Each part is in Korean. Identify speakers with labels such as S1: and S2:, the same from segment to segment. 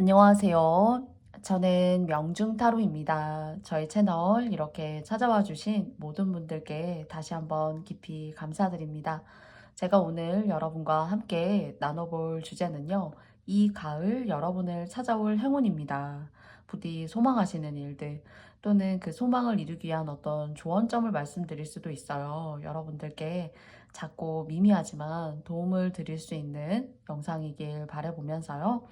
S1: 안녕하세요. 저는 명중타로입니다. 저희 채널 이렇게 찾아와 주신 모든 분들께 다시 한번 깊이 감사드립니다. 제가 오늘 여러분과 함께 나눠볼 주제는요. 이 가을 여러분을 찾아올 행운입니다. 부디 소망하시는 일들 또는 그 소망을 이루기 위한 어떤 조언점을 말씀드릴 수도 있어요. 여러분들께 작고 미미하지만 도움을 드릴 수 있는 영상이길 바라보면서요.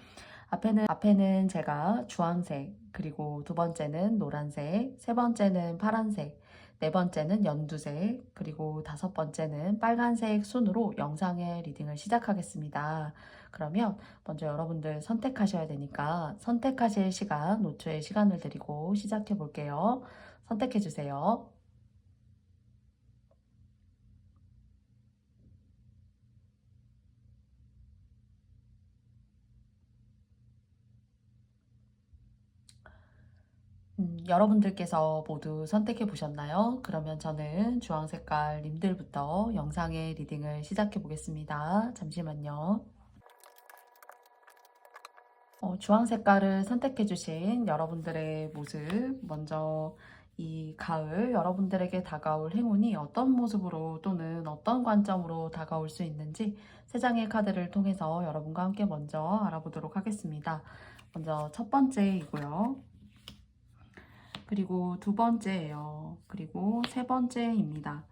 S1: 앞에는 제가 주황색, 그리고 두 번째는 노란색, 세 번째는 파란색, 네 번째는 연두색, 그리고 다섯 번째는 빨간색 순으로 영상의 리딩을 시작하겠습니다. 그러면 먼저 여러분들 선택하셔야 되니까 선택하실 시간, 5초의 시간을 드리고 시작해 볼게요. 선택해 주세요. 여러분들께서 모두 선택해 보셨나요? 그러면 저는 주황 색깔 님들부터 영상의 리딩을 시작해 보겠습니다. 잠시만요. 주황 색깔을 선택해 주신 여러분들의 모습, 먼저 이 가을 여러분들에게 다가올 행운이 어떤 모습으로 또는 어떤 관점으로 다가올 수 있는지 세 장의 카드를 통해서 여러분과 함께 먼저 알아보도록 하겠습니다. 먼저 첫 번째이고요. 그리고 두 번째예요. 그리고 세 번째입니다.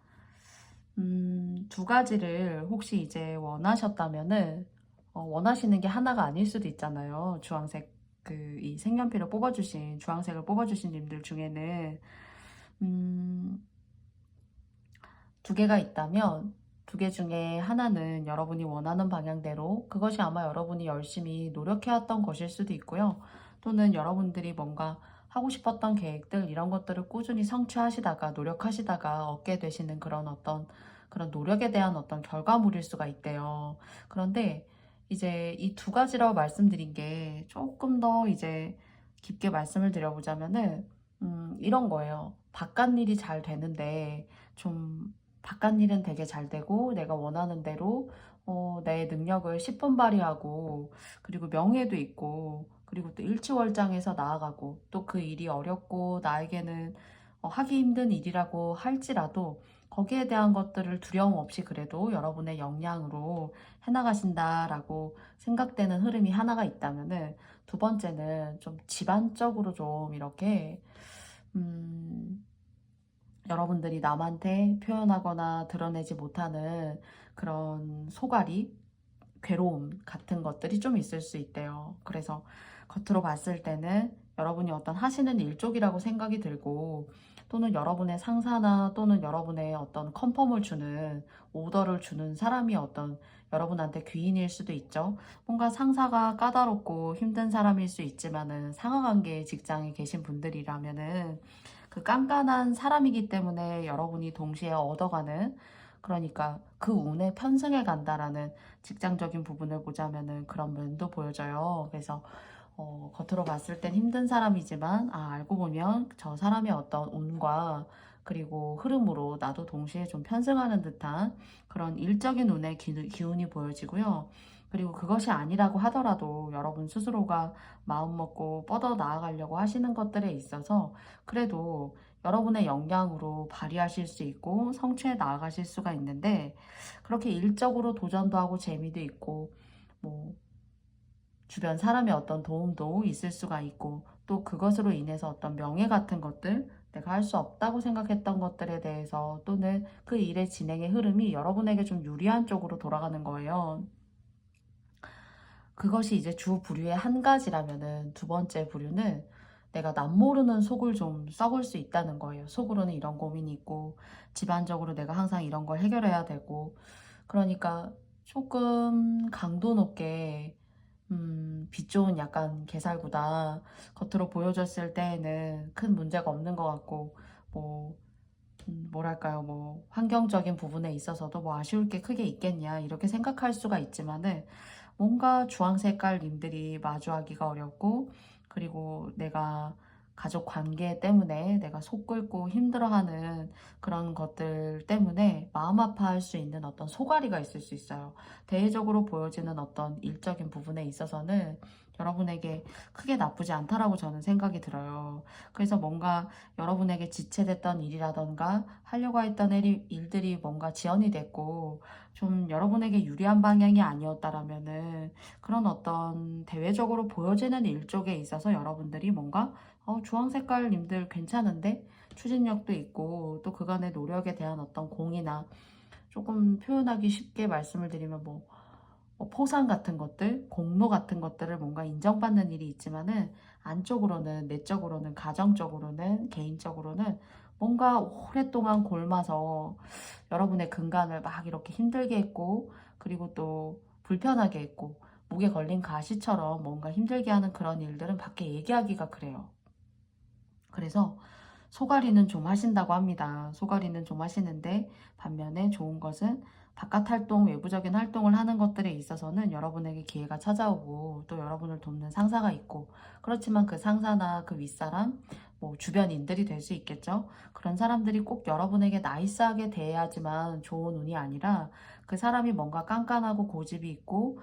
S1: 두 가지를 혹시 이제 원하셨다면은 원하시는 게 하나가 아닐 수도 있잖아요. 주황색 이 색연필을 뽑아주신 주황색을 뽑아주신 님들 중에는 음, 두 개가 있다면 두 개 중에 하나는 여러분이 원하는 방향대로 그것이 아마 여러분이 열심히 노력해왔던 것일 수도 있고요. 또는 여러분들이 뭔가 하고 싶었던 계획들 이런 것들을 꾸준히 성취하시다가 노력하시다가 얻게 되시는 그런 어떤 그런 노력에 대한 어떤 결과물일 수가 있대요. 그런데 이제 이 두 가지라고 말씀드린 게 조금 더 이제 깊게 말씀을 드려보자면은 이런 거예요. 바깥 일이 잘 되는데 좀 바깥 일은 되게 잘 되고 내가 원하는 대로 내 능력을 10분 발휘하고 그리고 명예도 있고 그리고 또 일취월장해서 나아가고 또 그 일이 어렵고 나에게는 하기 힘든 일이라고 할지라도 거기에 대한 것들을 두려움 없이 그래도 여러분의 역량으로 해나가신다라고 생각되는 흐름이 하나가 있다면은 두 번째는 좀 집안적으로 좀 이렇게 음, 여러분들이 남한테 표현하거나 드러내지 못하는 그런 소갈이, 괴로움 같은 것들이 좀 있을 수 있대요. 그래서 겉으로 봤을 때는 여러분이 어떤 하시는 일 쪽이라고 생각이 들고 또는 여러분의 상사나 또는 여러분의 어떤 컨펌을 주는 오더를 주는 사람이 어떤 여러분한테 귀인일 수도 있죠. 뭔가 상사가 까다롭고 힘든 사람일 수 있지만은 상하관계 직장에 계신 분들이라면은 그 깐깐한 사람이기 때문에 여러분이 동시에 얻어가는 그러니까 그 운에 편승해 간다라는 직장적인 부분을 보자면은 그런 면도 보여져요. 그래서 겉으로 봤을 땐 힘든 사람이지만 알고 보면 저 사람의 어떤 운과 그리고 흐름으로 나도 동시에 좀 편승하는 듯한 그런 일적인 운의 기운이 보여지고요. 그리고 그것이 아니라고 하더라도 여러분 스스로가 마음 먹고 뻗어 나아가려고 하시는 것들에 있어서 그래도 여러분의 역량으로 발휘하실 수 있고 성취해 나아가실 수가 있는데 그렇게 일적으로 도전도 하고 재미도 있고 뭐 주변 사람의 어떤 도움도 있을 수가 있고 또 그것으로 인해서 어떤 명예 같은 것들 내가 할 수 없다고 생각했던 것들에 대해서 또는 그 일의 진행의 흐름이 여러분에게 좀 유리한 쪽으로 돌아가는 거예요. 그것이 이제 주 부류의 한 가지라면은 두 번째 부류는 내가 남모르는 속을 좀 썩을 수 있다는 거예요. 속으로는 이런 고민이 있고 집안적으로 내가 항상 이런 걸 해결해야 되고 그러니까 조금 강도 높게 빛 좋은 약간 개살구다 겉으로 보여줬을 때에는 큰 문제가 없는 것 같고 뭐 뭐랄까요, 뭐, 환경적인 부분에 있어서도 뭐 아쉬울 게 크게 있겠냐, 이렇게 생각할 수가 있지만은, 뭔가 주황 색깔 님들이 마주하기가 어렵고, 그리고 내가 가족 관계 때문에 내가 속 끓고 힘들어하는 그런 것들 때문에 마음 아파할 수 있는 어떤 소갈이가 있을 수 있어요. 대외적으로 보여지는 어떤 일적인 부분에 있어서는 여러분에게 크게 나쁘지 않다라고 저는 생각이 들어요. 그래서 뭔가 여러분에게 지체됐던 일이라던가 하려고 했던 일들이 뭔가 지연이 됐고 좀 여러분에게 유리한 방향이 아니었다라면은 그런 어떤 대외적으로 보여지는 일 쪽에 있어서 여러분들이 뭔가 주황 색깔님들 괜찮은데 추진력도 있고 또 그간의 노력에 대한 어떤 공이나 조금 표현하기 쉽게 말씀을 드리면 포상 같은 것들, 공로 같은 것들을 뭔가 인정받는 일이 있지만은 안쪽으로는, 내적으로는, 가정적으로는, 개인적으로는 뭔가 오랫동안 골마서 여러분의 근간을 막 이렇게 힘들게 했고, 그리고 또 불편하게 했고, 목에 걸린 가시처럼 뭔가 힘들게 하는 그런 일들은 밖에 얘기하기가 그래요. 그래서 소갈이는 좀 하신다고 합니다. 소갈이는 좀 하시는데 반면에 좋은 것은 바깥 활동, 외부적인 활동을 하는 것들에 있어서는 여러분에게 기회가 찾아오고 또 여러분을 돕는 상사가 있고 그렇지만 그 상사나 그 윗사람, 주변인들이 될 수 있겠죠. 그런 사람들이 꼭 여러분에게 나이스하게 대해야지만 좋은 운이 아니라 그 사람이 뭔가 깐깐하고 고집이 있고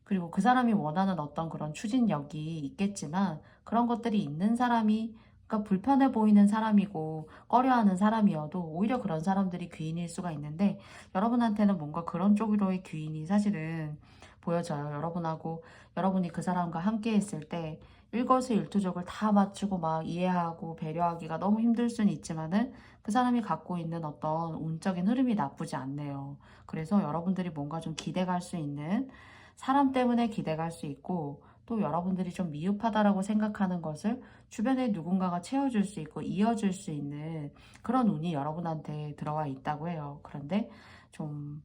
S1: 그리고 그 사람이 원하는 어떤 그런 추진력이 있겠지만 그런 것들이 있는 사람이 그러니까 불편해 보이는 사람이고 꺼려하는 사람이어도 오히려 그런 사람들이 귀인일 수가 있는데 여러분한테는 뭔가 그런 쪽으로의 귀인이 사실은 보여져요. 여러분하고 여러분이 그 사람과 함께 했을 때 일거수일투족을 다 맞추고 막 이해하고 배려하기가 너무 힘들 수는 있지만은 그 사람이 갖고 있는 어떤 운적인 흐름이 나쁘지 않네요. 그래서 여러분들이 뭔가 좀 기대갈 수 있는 사람 때문에 기대갈 수 있고 또 여러분들이 좀 미흡하다라고 생각하는 것을 주변에 누군가가 채워줄 수 있고 이어줄 수 있는 그런 운이 여러분한테 들어와 있다고 해요. 그런데 좀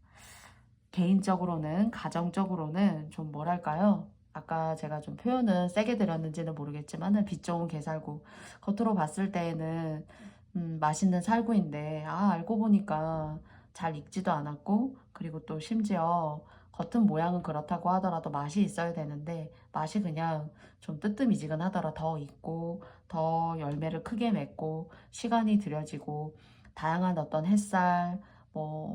S1: 개인적으로는 가정적으로는 좀 뭐랄까요? 아까 제가 좀 표현을 세게 드렸는지는 모르겠지만은 빛 좋은 개살구 겉으로 봤을 때에는 맛있는 살구인데 알고 보니까 잘 익지도 않았고 그리고 또 심지어 겉은 모양은 그렇다고 하더라도 맛이 있어야 되는데 맛이 그냥 좀 뜨뜻미지근하더라 더 익고 더 열매를 크게 맺고 시간이 들여지고 다양한 어떤 햇살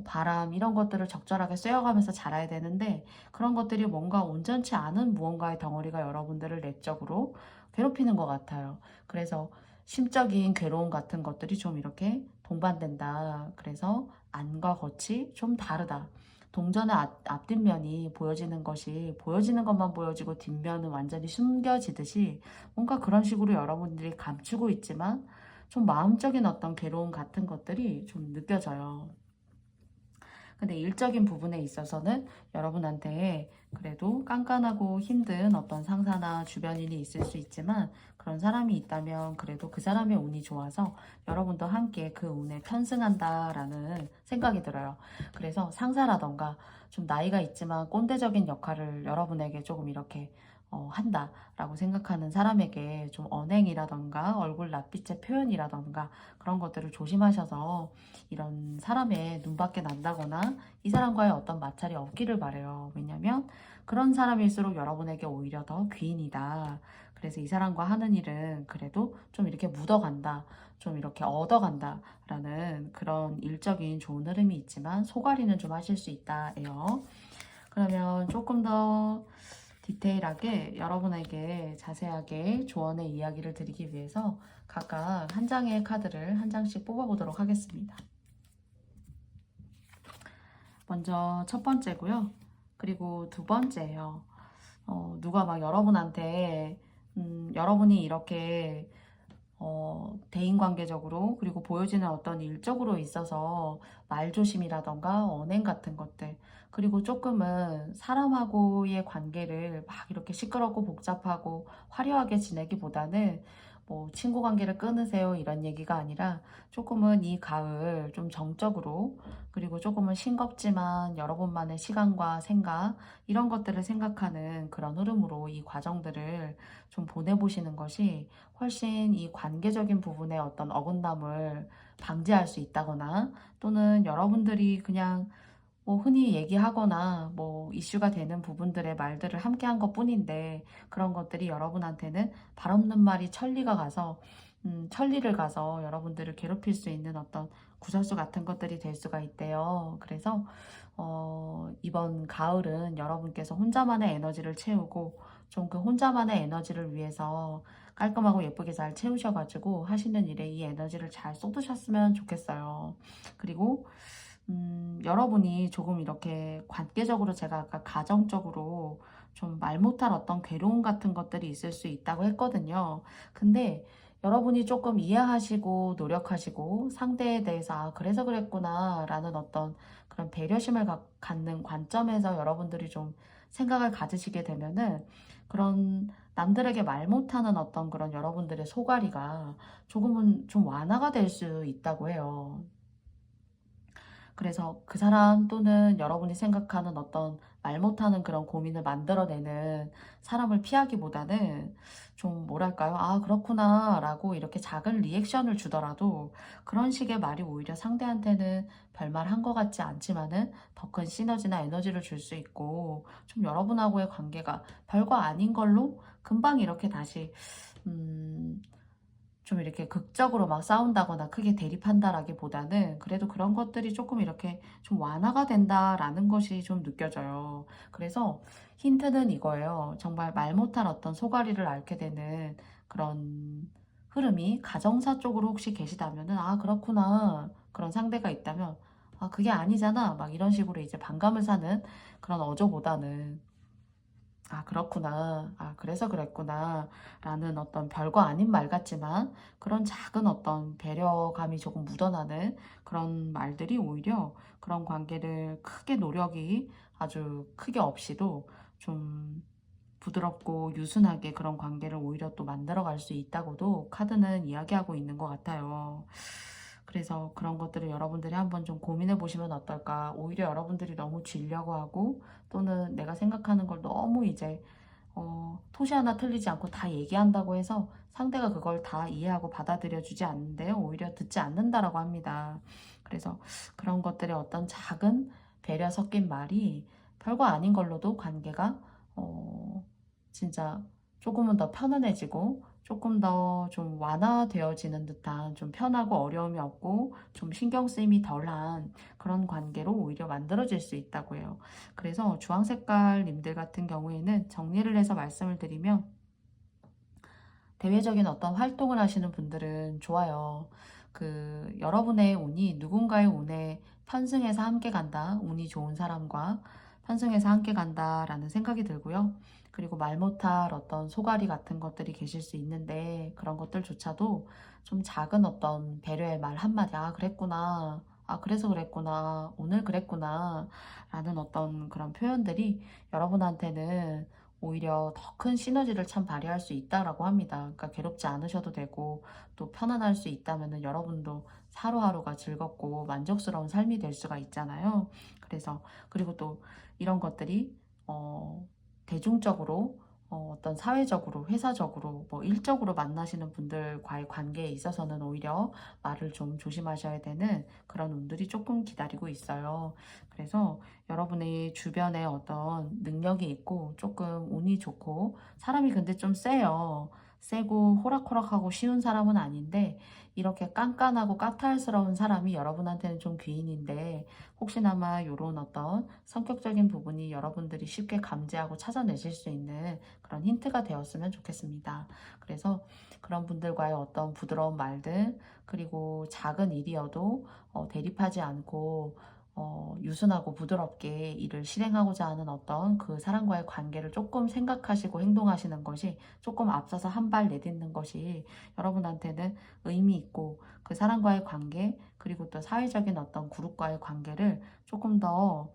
S1: 바람 이런 것들을 적절하게 쐬어가면서 자라야 되는데 그런 것들이 뭔가 온전치 않은 무언가의 덩어리가 여러분들을 내적으로 괴롭히는 것 같아요. 그래서 심적인 괴로움 같은 것들이 좀 이렇게 동반된다. 그래서 안과 겉이 좀 다르다. 동전의 앞뒷면이 보여지는 것이 보여지는 것만 보여지고 뒷면은 완전히 숨겨지듯이 뭔가 그런 식으로 여러분들이 감추고 있지만 좀 마음적인 어떤 괴로움 같은 것들이 좀 느껴져요. 근데 일적인 부분에 있어서는 여러분한테 그래도 깐깐하고 힘든 어떤 상사나 주변인이 있을 수 있지만 그런 사람이 있다면 그래도 그 사람의 운이 좋아서 여러분도 함께 그 운에 편승한다라는 생각이 들어요. 그래서 상사라던가 좀 나이가 있지만 꼰대적인 역할을 여러분에게 조금 이렇게 한다라고 생각하는 사람에게 좀 언행이라던가 얼굴 낯빛의 표현이라던가 그런 것들을 조심하셔서 이런 사람의 눈밖에 난다거나 이 사람과의 어떤 마찰이 없기를 바래요. 왜냐면 그런 사람일수록 여러분에게 오히려 더 귀인이다. 그래서 이 사람과 하는 일은 그래도 좀 이렇게 묻어간다. 좀 이렇게 얻어간다. 라는 그런 일적인 좋은 흐름이 있지만 소갈이는 좀 하실 수 있다예요. 그러면 조금 더 디테일하게 여러분에게 자세하게 조언의 이야기를 드리기 위해서 각각 한 장의 카드를 한 장씩 뽑아보도록 하겠습니다. 먼저 첫 번째고요. 그리고 두 번째예요. 누가 막 여러분한테 여러분이 이렇게 대인관계적으로 그리고 보여지는 어떤 일적으로 있어서 말조심이라던가 언행 같은 것들 그리고 조금은 사람하고의 관계를 막 이렇게 시끄럽고 복잡하고 화려하게 지내기보다는 친구 관계를 끊으세요 이런 얘기가 아니라 조금은 이 가을 좀 정적으로 그리고 조금은 싱겁지만 여러분만의 시간과 생각 이런 것들을 생각하는 그런 흐름으로 이 과정들을 좀 보내보시는 것이 훨씬 이 관계적인 부분에 어떤 어긋남을 방지할 수 있다거나 또는 여러분들이 그냥 뭐 흔히 얘기하거나 뭐 이슈가 되는 부분들의 말들을 함께 한 것뿐인데 그런 것들이 여러분한테는 발 없는 말이 천리가 가서 천리를 가서 여러분들을 괴롭힐 수 있는 어떤 구설수 같은 것들이 될 수가 있대요. 그래서 이번 가을은 여러분께서 혼자만의 에너지를 채우고 좀 그 혼자만의 에너지를 위해서 깔끔하고 예쁘게 잘 채우셔가지고 하시는 일에 이 에너지를 잘 쏟으셨으면 좋겠어요. 그리고 여러분이 조금 이렇게 관계적으로 제가 아까 가정적으로 좀 말 못할 어떤 괴로움 같은 것들이 있을 수 있다고 했거든요. 근데 여러분이 조금 이해하시고 노력하시고 상대에 대해서 아, 그래서 그랬구나 라는 어떤 그런 배려심을 갖는 관점에서 여러분들이 좀 생각을 가지시게 되면은 그런 남들에게 말 못하는 어떤 그런 여러분들의 소갈이가 조금은 좀 완화가 될 수 있다고 해요. 그래서 그 사람 또는 여러분이 생각하는 어떤 말 못하는 그런 고민을 만들어내는 사람을 피하기보다는 좀 뭐랄까요? 아, 그렇구나. 라고 이렇게 작은 리액션을 주더라도 그런 식의 말이 오히려 상대한테는 별말 한 것 같지 않지만은 더 큰 시너지나 에너지를 줄 수 있고 좀 여러분하고의 관계가 별거 아닌 걸로 금방 이렇게 다시 음, 좀 이렇게 극적으로 막 싸운다거나 크게 대립한다라기보다는 그래도 그런 것들이 조금 이렇게 좀 완화가 된다라는 것이 좀 느껴져요. 그래서 힌트는 이거예요. 정말 말 못할 어떤 소갈이를 앓게 되는 그런 흐름이 가정사 쪽으로 혹시 계시다면은 아, 그렇구나. 그런 상대가 있다면 아, 그게 아니잖아. 막 이런 식으로 이제 반감을 사는 그런 어조보다는 아, 그렇구나. 아, 그래서 그랬구나. 라는 어떤 별거 아닌 말 같지만 그런 작은 어떤 배려감이 조금 묻어나는 그런 말들이 오히려 그런 관계를 크게 노력이 아주 크게 없이도 좀 부드럽고 유순하게 그런 관계를 오히려 또 만들어갈 수 있다고도 카드는 이야기하고 있는 것 같아요. 그래서 그런 것들을 여러분들이 한번 좀 고민해 보시면 어떨까. 오히려 여러분들이 너무 쥐려고 하고 또는 내가 생각하는 걸 너무 이제 토시 하나 틀리지 않고 다 얘기한다고 해서 상대가 그걸 다 이해하고 받아들여 주지 않는데요. 오히려 듣지 않는다라고 합니다. 그래서 그런 것들의 어떤 작은 배려 섞인 말이 별거 아닌 걸로도 관계가 어, 진짜 조금은 더 편안해지고 조금 더 좀 완화되어지는 듯한 좀 편하고 어려움이 없고 좀 신경 쓰임이 덜한 그런 관계로 오히려 만들어질 수 있다고 해요. 그래서 주황 색깔 님들 같은 경우에는 정리를 해서 말씀을 드리면 대외적인 어떤 활동을 하시는 분들은 좋아요. 그 여러분의 운이 누군가의 운에 편승해서 함께 간다. 운이 좋은 사람과 편승해서 함께 간다라는 생각이 들고요. 그리고 말 못할 어떤 소갈이 같은 것들이 계실 수 있는데 그런 것들조차도 좀 작은 어떤 배려의 말 한마디 아, 그랬구나. 아, 그래서 그랬구나. 오늘 그랬구나. 라는 어떤 그런 표현들이 여러분한테는 오히려 더 큰 시너지를 참 발휘할 수 있다라고 합니다. 그러니까 괴롭지 않으셔도 되고 또 편안할 수 있다면은 여러분도 하루하루가 즐겁고 만족스러운 삶이 될 수가 있잖아요. 그래서 그리고 또 이런 것들이 대중적으로 어떤 사회적으로 회사적으로 뭐 일적으로 만나시는 분들과의 관계에 있어서는 오히려 말을 좀 조심하셔야 되는 그런 운들이 조금 기다리고 있어요. 그래서 여러분의 주변에 어떤 능력이 있고 조금 운이 좋고 사람이 근데 좀 세요. 세고 호락호락하고 쉬운 사람은 아닌데 이렇게 깐깐하고 까탈스러운 사람이 여러분한테는 좀 귀인인데 혹시나마 이런 어떤 성격적인 부분이 여러분들이 쉽게 감지하고 찾아내실 수 있는 그런 힌트가 되었으면 좋겠습니다. 그래서 그런 분들과의 어떤 부드러운 말들 그리고 작은 일이어도 대립하지 않고 유순하고 부드럽게 일을 실행하고자 하는 어떤 그 사람과의 관계를 조금 생각하시고 행동하시는 것이 조금 앞서서 한 발 내딛는 것이 여러분한테는 의미 있고 그 사람과의 관계 그리고 또 사회적인 어떤 그룹과의 관계를 조금 더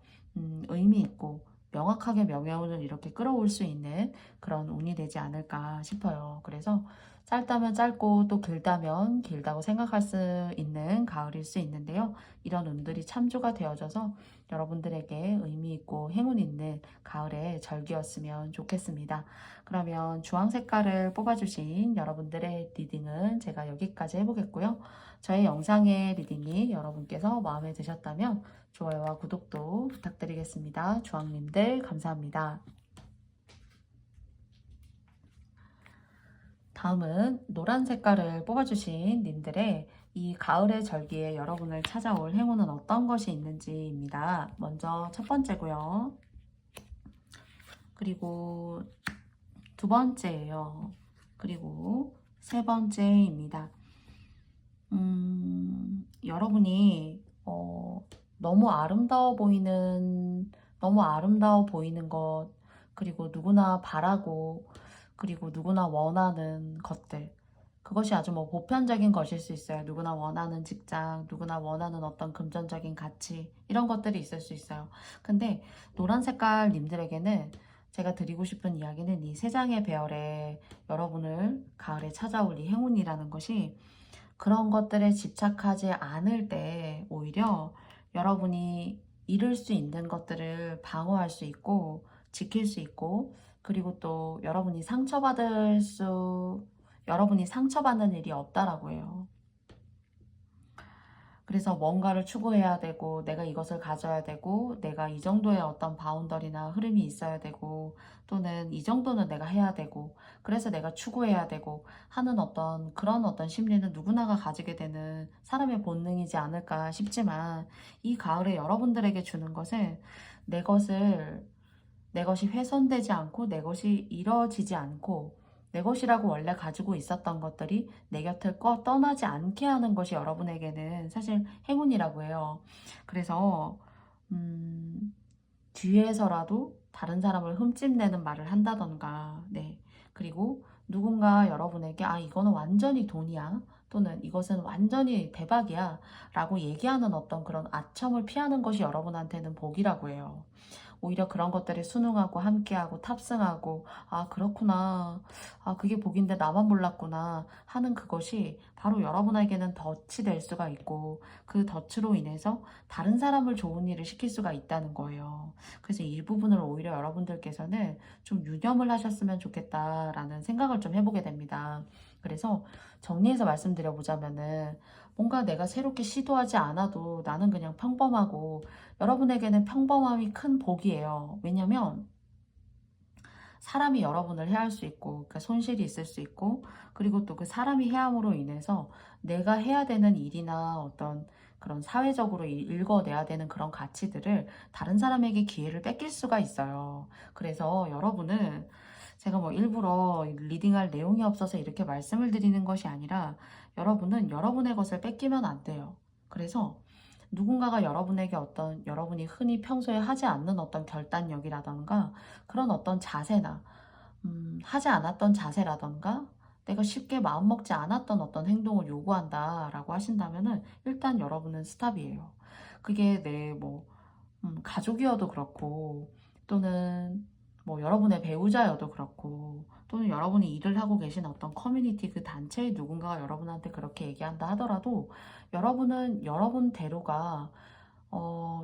S1: 의미 있고 명확하게 명예운을 이렇게 끌어올 수 있는 그런 운이 되지 않을까 싶어요. 그래서 짧다면 짧고 또 길다면 길다고 생각할 수 있는 가을일 수 있는데요. 이런 운들이 참조가 되어져서 여러분들에게 의미 있고 행운 있는 가을의 절기였으면 좋겠습니다. 그러면 주황 색깔을 뽑아주신 여러분들의 리딩은 제가 여기까지 해보겠고요. 저의 영상의 리딩이 여러분께서 마음에 드셨다면 좋아요와 구독도 부탁드리겠습니다. 주황님들 감사합니다. 다음은 노란 색깔을 뽑아주신 님들의 이 가을의 절기에 여러분을 찾아올 행운은 어떤 것이 있는지입니다. 먼저 첫 번째고요. 그리고 두 번째예요. 그리고 세 번째입니다. 여러분이 너무 아름다워 보이는 것, 그리고 누구나 바라고, 그리고 누구나 원하는 것들, 그것이 아주 뭐 보편적인 것일 수 있어요. 누구나 원하는 직장, 누구나 원하는 어떤 금전적인 가치, 이런 것들이 있을 수 있어요. 근데 노란 색깔 님들에게는 제가 드리고 싶은 이야기는 이 세 장의 배열에 여러분을 가을에 찾아올 이 행운이라는 것이 그런 것들에 집착하지 않을 때 오히려 여러분이 이룰 수 있는 것들을 방어할 수 있고 지킬 수 있고, 그리고 또 여러분이 상처받는 일이 없다라고 해요. 그래서 뭔가를 추구해야 되고, 내가 이것을 가져야 되고, 내가 이 정도의 어떤 바운더리나 흐름이 있어야 되고, 또는 이 정도는 내가 해야 되고, 그래서 내가 추구해야 되고 하는 그런 어떤 심리는 누구나가 가지게 되는 사람의 본능이지 않을까 싶지만, 이 가을에 여러분들에게 주는 것은 내 것이 훼손되지 않고, 내 것이 이뤄지지 않고, 내 것이라고 원래 가지고 있었던 것들이 내 곁을 떠나지 않게 하는 것이 여러분에게는 사실 행운이라고 해요. 그래서 뒤에서라도 다른 사람을 흠집내는 말을 한다던가, 네. 그리고 누군가 여러분에게 이거는 완전히 돈이야, 또는 이것은 완전히 대박이야 라고 얘기하는 어떤 그런 아첨을 피하는 것이 여러분한테는 복이라고 해요. 오히려 그런 것들에 순응하고 함께하고 탑승하고, 그렇구나, 그게 복인데 나만 몰랐구나 하는 그것이 바로 여러분에게는 덫이 될 수가 있고, 그 덫으로 인해서 다른 사람을 좋은 일을 시킬 수가 있다는 거예요. 그래서 이 부분을 오히려 여러분들께서는 좀 유념을 하셨으면 좋겠다라는 생각을 좀 해보게 됩니다. 그래서 정리해서 말씀드려보자면은, 뭔가 내가 새롭게 시도하지 않아도 나는 그냥 평범하고, 여러분에게는 평범함이 큰 복이에요. 왜냐면 사람이 여러분을 해할 수 있고, 그러니까 손실이 있을 수 있고, 그리고 또 그 사람이 해함으로 인해서 내가 해야 되는 일이나 어떤 그런 사회적으로 읽어내야 되는 그런 가치들을 다른 사람에게 기회를 뺏길 수가 있어요. 그래서 여러분은, 제가 뭐 일부러 리딩할 내용이 없어서 이렇게 말씀을 드리는 것이 아니라, 여러분은 여러분의 것을 뺏기면 안 돼요. 그래서 누군가가 여러분에게 여러분이 흔히 평소에 하지 않는 어떤 결단력이라던가 그런 어떤 자세나, 하지 않았던 자세라던가 내가 쉽게 마음먹지 않았던 어떤 행동을 요구한다라고 하신다면은 일단 여러분은 스탑이에요. 그게 가족이어도 그렇고, 또는 뭐 여러분의 배우자여도 그렇고, 또는 여러분이 일을 하고 계신 어떤 커뮤니티 그 단체의 누군가가 여러분한테 그렇게 얘기한다 하더라도, 여러분은 여러분대로가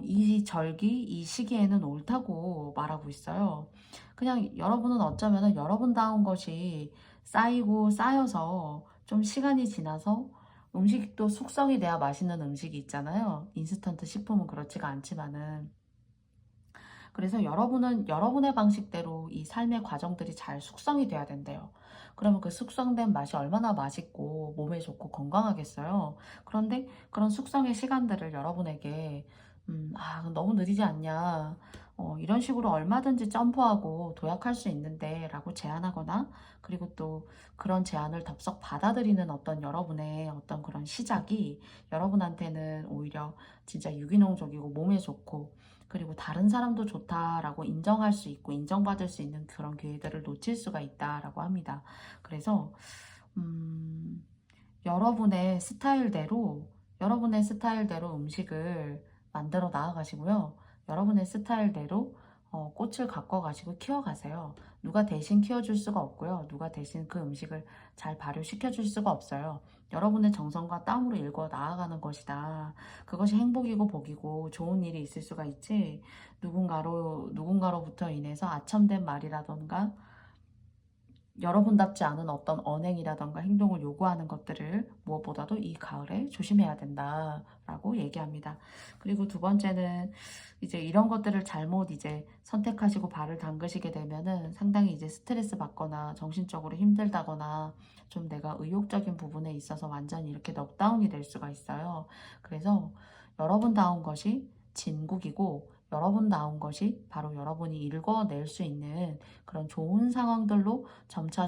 S1: 이 절기, 이 시기에는 옳다고 말하고 있어요. 그냥 여러분은 어쩌면은 여러분다운 것이 쌓이고 쌓여서 좀 시간이 지나서 음식도 숙성이 돼야 맛있는 음식이 있잖아요. 인스턴트 식품은 그렇지가 않지만은. 그래서 여러분은 여러분의 방식대로 이 삶의 과정들이 잘 숙성이 돼야 된대요. 그러면 그 숙성된 맛이 얼마나 맛있고 몸에 좋고 건강하겠어요. 그런데 그런 숙성의 시간들을 여러분에게 너무 느리지 않냐, 이런 식으로 얼마든지 점프하고 도약할 수 있는데 라고 제안하거나, 그리고 또 그런 제안을 덥석 받아들이는 어떤 여러분의 어떤 그런 시작이 여러분한테는 오히려 진짜 유기농적이고 몸에 좋고, 그리고 다른 사람도 좋다라고 인정할 수 있고 인정받을 수 있는 그런 기회들을 놓칠 수가 있다라고 합니다. 그래서 여러분의 스타일대로 음식을 만들어 나아가시고요. 여러분의 스타일대로 꽃을 갖고 가시고 키워가세요. 누가 대신 키워줄 수가 없고요. 누가 대신 그 음식을 잘 발효시켜줄 수가 없어요. 여러분의 정성과 땀으로 일궈 나아가는 것이다. 그것이 행복이고 복이고 좋은 일이 있을 수가 있지. 누군가로부터 인해서 아첨된 말이라던가 여러분답지 않은 어떤 언행이라던가 행동을 요구하는 것들을 무엇보다도 이 가을에 조심해야 된다라고 얘기합니다. 그리고 두 번째는 이제 이런 것들을 잘못 이제 선택하시고 발을 담그시게 되면은 상당히 이제 스트레스 받거나 정신적으로 힘들다거나 좀 내가 의욕적인 부분에 있어서 완전히 이렇게 넉다운이 될 수가 있어요. 그래서 여러분다운 것이 진국이고 여러분다운 것이 바로 여러분이 읽어낼 수 있는 그런 좋은 상황들로 점차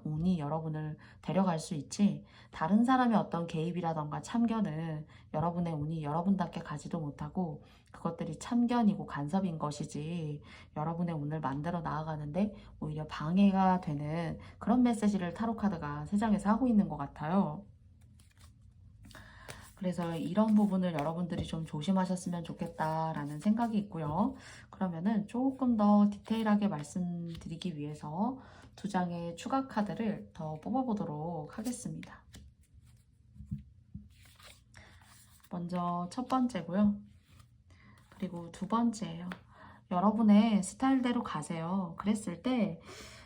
S1: 운이 여러분을 데려갈 수 있지, 다른 사람의 어떤 개입이라던가 참견은 여러분의 운이 여러분답게 가지도 못하고 그것들이 참견이고 간섭인 것이지 여러분의 운을 만들어 나아가는데 오히려 방해가 되는 그런 메시지를 타로카드가 세상에서 하고 있는 것 같아요. 그래서 이런 부분을 여러분들이 좀 조심하셨으면 좋겠다라는 생각이 있고요. 그러면은 조금 더 디테일하게 말씀드리기 위해서 두 장의 추가 카드를 더 뽑아보도록 하겠습니다. 먼저 첫 번째고요. 그리고 두 번째예요. 여러분의 스타일대로 가세요. 그랬을 때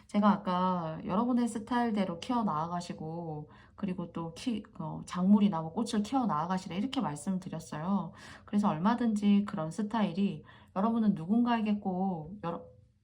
S1: 제가 아까 여러분의 스타일대로 키워 나아가시고 그리고 또 작물이나 뭐 꽃을 키워 나아가시라 이렇게 말씀을 드렸어요. 그래서 얼마든지 그런 스타일이 여러분은 누군가에게 꼭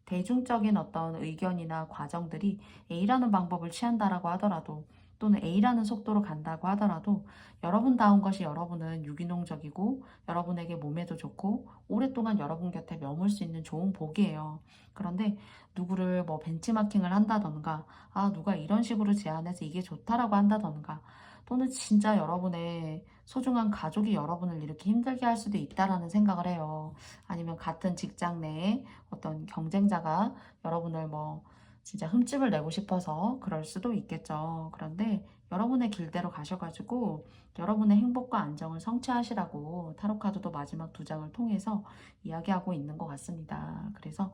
S1: 대중적인 어떤 의견이나 과정들이 A라는 방법을 취한다라고 하더라도 또는 A라는 속도로 간다고 하더라도 여러분다운 것이 여러분은 유기농적이고 여러분에게 몸에도 좋고 오랫동안 여러분 곁에 머물 수 있는 좋은 복이에요. 그런데 누구를 뭐 벤치마킹을 한다던가 누가 이런 식으로 제안해서 이게 좋다라고 한다던가 또는 진짜 여러분의 소중한 가족이 여러분을 이렇게 힘들게 할 수도 있다라는 생각을 해요. 아니면 같은 직장 내에 어떤 경쟁자가 여러분을 뭐 진짜 흠집을 내고 싶어서 그럴 수도 있겠죠. 그런데 여러분의 길대로 가셔가지고 여러분의 행복과 안정을 성취하시라고 타로카드도 마지막 두 장을 통해서 이야기하고 있는 것 같습니다. 그래서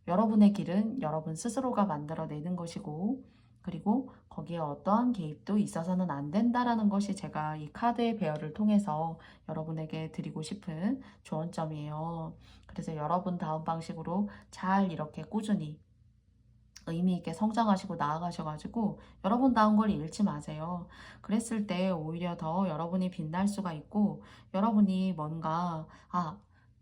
S1: 여러분의 길은 여러분 스스로가 만들어내는 것이고 그리고 거기에 어떠한 개입도 있어서는 안 된다라는 것이 제가 이 카드의 배열을 통해서 여러분에게 드리고 싶은 조언점이에요. 그래서 여러분 다음 방식으로 잘 이렇게 꾸준히 의미 있게 성장하시고 나아가셔가지고 여러분다운 걸 잃지 마세요. 그랬을 때 오히려 더 여러분이 빛날 수가 있고 여러분이 뭔가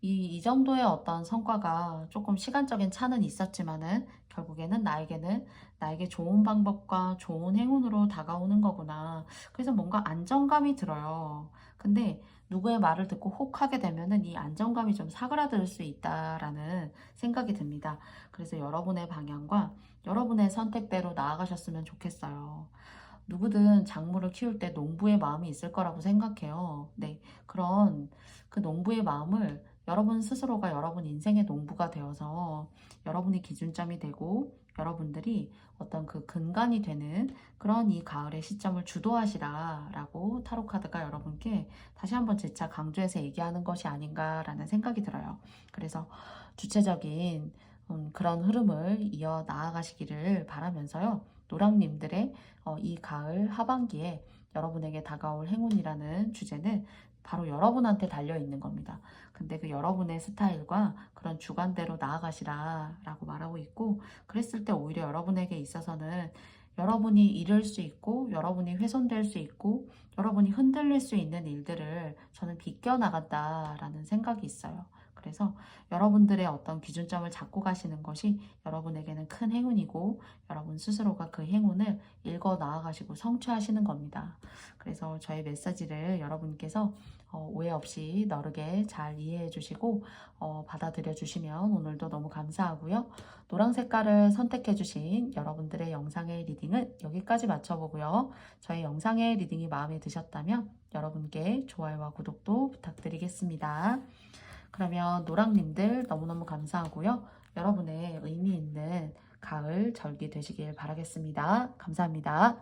S1: 이 정도의 어떤 성과가 조금 시간적인 차는 있었지만은 결국에는 나에게 좋은 방법과 좋은 행운으로 다가오는 거구나. 그래서 뭔가 안정감이 들어요. 근데 누구의 말을 듣고 혹하게 되면은 이 안정감이 좀 사그라들 수 있다라는 생각이 듭니다. 그래서 여러분의 방향과 여러분의 선택대로 나아가셨으면 좋겠어요. 누구든 작물을 키울 때 농부의 마음이 있을 거라고 생각해요. 네, 그런 그 농부의 마음을 여러분 스스로가 여러분 인생의 농부가 되어서 여러분이 기준점이 되고 여러분들이 어떤 그 근간이 되는 그런 이 가을의 시점을 주도하시라라고 타로카드가 여러분께 다시 한번 재차 강조해서 얘기하는 것이 아닌가라는 생각이 들어요. 그래서 주체적인 그런 흐름을 이어 나아가시기를 바라면서요. 노랑님들의 이 가을 하반기에 여러분에게 다가올 행운이라는 주제는 바로 여러분한테 달려 있는 겁니다. 근데 그 여러분의 스타일과 그런 주관대로 나아가시라 라고 말하고 있고 그랬을 때 오히려 여러분에게 있어서는 여러분이 잃을 수 있고 여러분이 훼손될 수 있고 여러분이 흔들릴 수 있는 일들을 저는 비껴나간다라는 생각이 있어요. 그래서 여러분들의 어떤 기준점을 잡고 가시는 것이 여러분에게는 큰 행운이고 여러분 스스로가 그 행운을 읽어 나아가시고 성취하시는 겁니다. 그래서 저의 메시지를 여러분께서 오해 없이 너르게 잘 이해해 주시고 받아들여 주시면 오늘도 너무 감사하고요. 노란 색깔을 선택해 주신 여러분들의 영상의 리딩은 여기까지 마쳐보고요. 저희 영상의 리딩이 마음에 드셨다면 여러분께 좋아요와 구독도 부탁드리겠습니다. 그러면 노랑님들 너무너무 감사하고요. 여러분의 의미 있는 가을 절기 되시길 바라겠습니다. 감사합니다.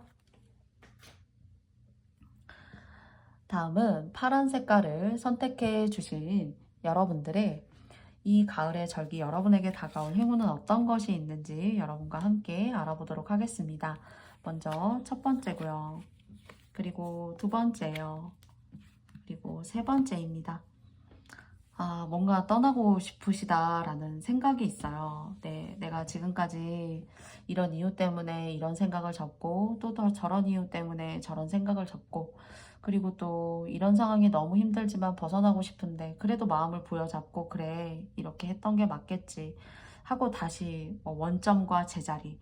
S1: 다음은 파란 색깔을 선택해 주신 여러분들의 이 가을의 절기 여러분에게 다가올 행운은 어떤 것이 있는지 여러분과 함께 알아보도록 하겠습니다. 먼저 첫 번째고요. 그리고 두 번째요. 그리고 세 번째입니다. 뭔가 떠나고 싶으시다라는 생각이 있어요. 네, 내가 지금까지 이런 이유 때문에 이런 생각을 접고 또 저런 이유 때문에 저런 생각을 접고 그리고 또 이런 상황이 너무 힘들지만 벗어나고 싶은데 그래도 마음을 부여잡고 그래 이렇게 했던 게 맞겠지 하고 다시 원점과 제자리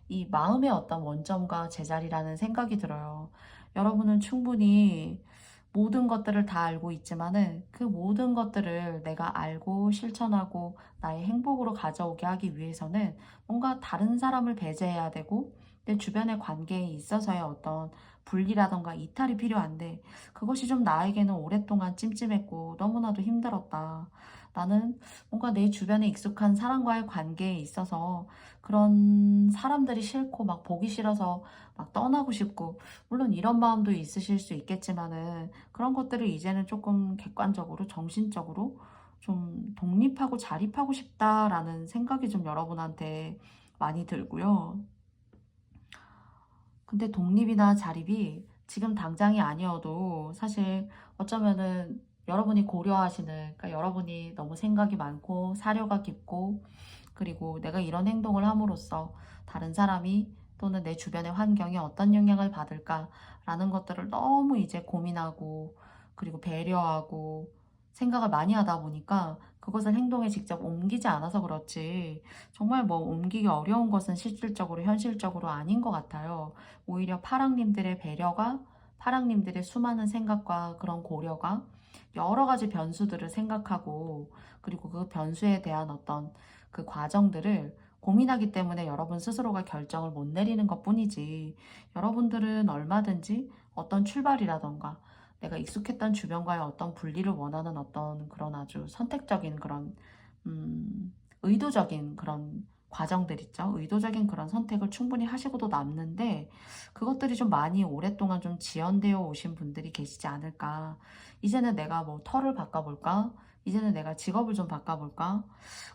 S1: 이 마음의 어떤 원점과 제자리라는 생각이 들어요. 여러분은 충분히 모든 것들을 다 알고 있지만은 그 모든 것들을 내가 알고 실천하고 나의 행복으로 가져오게 하기 위해서는 뭔가 다른 사람을 배제해야 되고 내 주변의 관계에 있어서의 어떤 분리라던가 이탈이 필요한데 그것이 좀 나에게는 오랫동안 찜찜했고 너무나도 힘들었다. 나는 뭔가 내 주변에 익숙한 사람과의 관계에 있어서 그런 사람들이 싫고 막 보기 싫어서 막 떠나고 싶고 물론 이런 마음도 있으실 수 있겠지만은 그런 것들을 이제는 조금 객관적으로 정신적으로 좀 독립하고 자립하고 싶다라는 생각이 좀 여러분한테 많이 들고요. 근데 독립이나 자립이 지금 당장이 아니어도 사실 어쩌면은 여러분이 고려하시는, 그러니까 여러분이 너무 생각이 많고 사려가 깊고 그리고 내가 이런 행동을 함으로써 다른 사람이 또는 내 주변의 환경이 어떤 영향을 받을까라는 것들을 너무 이제 고민하고 그리고 배려하고 생각을 많이 하다 보니까 그것을 행동에 직접 옮기지 않아서 그렇지 정말 뭐 옮기기 어려운 것은 실질적으로 현실적으로 아닌 것 같아요. 오히려 파랑님들의 배려가 파랑님들의 수많은 생각과 그런 고려가 여러 가지 변수들을 생각하고 그리고 그 변수에 대한 어떤 그 과정들을 고민하기 때문에 여러분 스스로가 결정을 못 내리는 것 뿐이지 여러분들은 얼마든지 어떤 출발이라던가 내가 익숙했던 주변과의 어떤 분리를 원하는 어떤 그런 아주 선택적인 그런 의도적인 그런 과정들 있죠. 의도적인 그런 선택을 충분히 하시고도 남는데 그것들이 좀 많이 오랫동안 좀 지연되어 오신 분들이 계시지 않을까. 이제는 내가 뭐 터를 바꿔볼까? 이제는 내가 직업을 좀 바꿔볼까?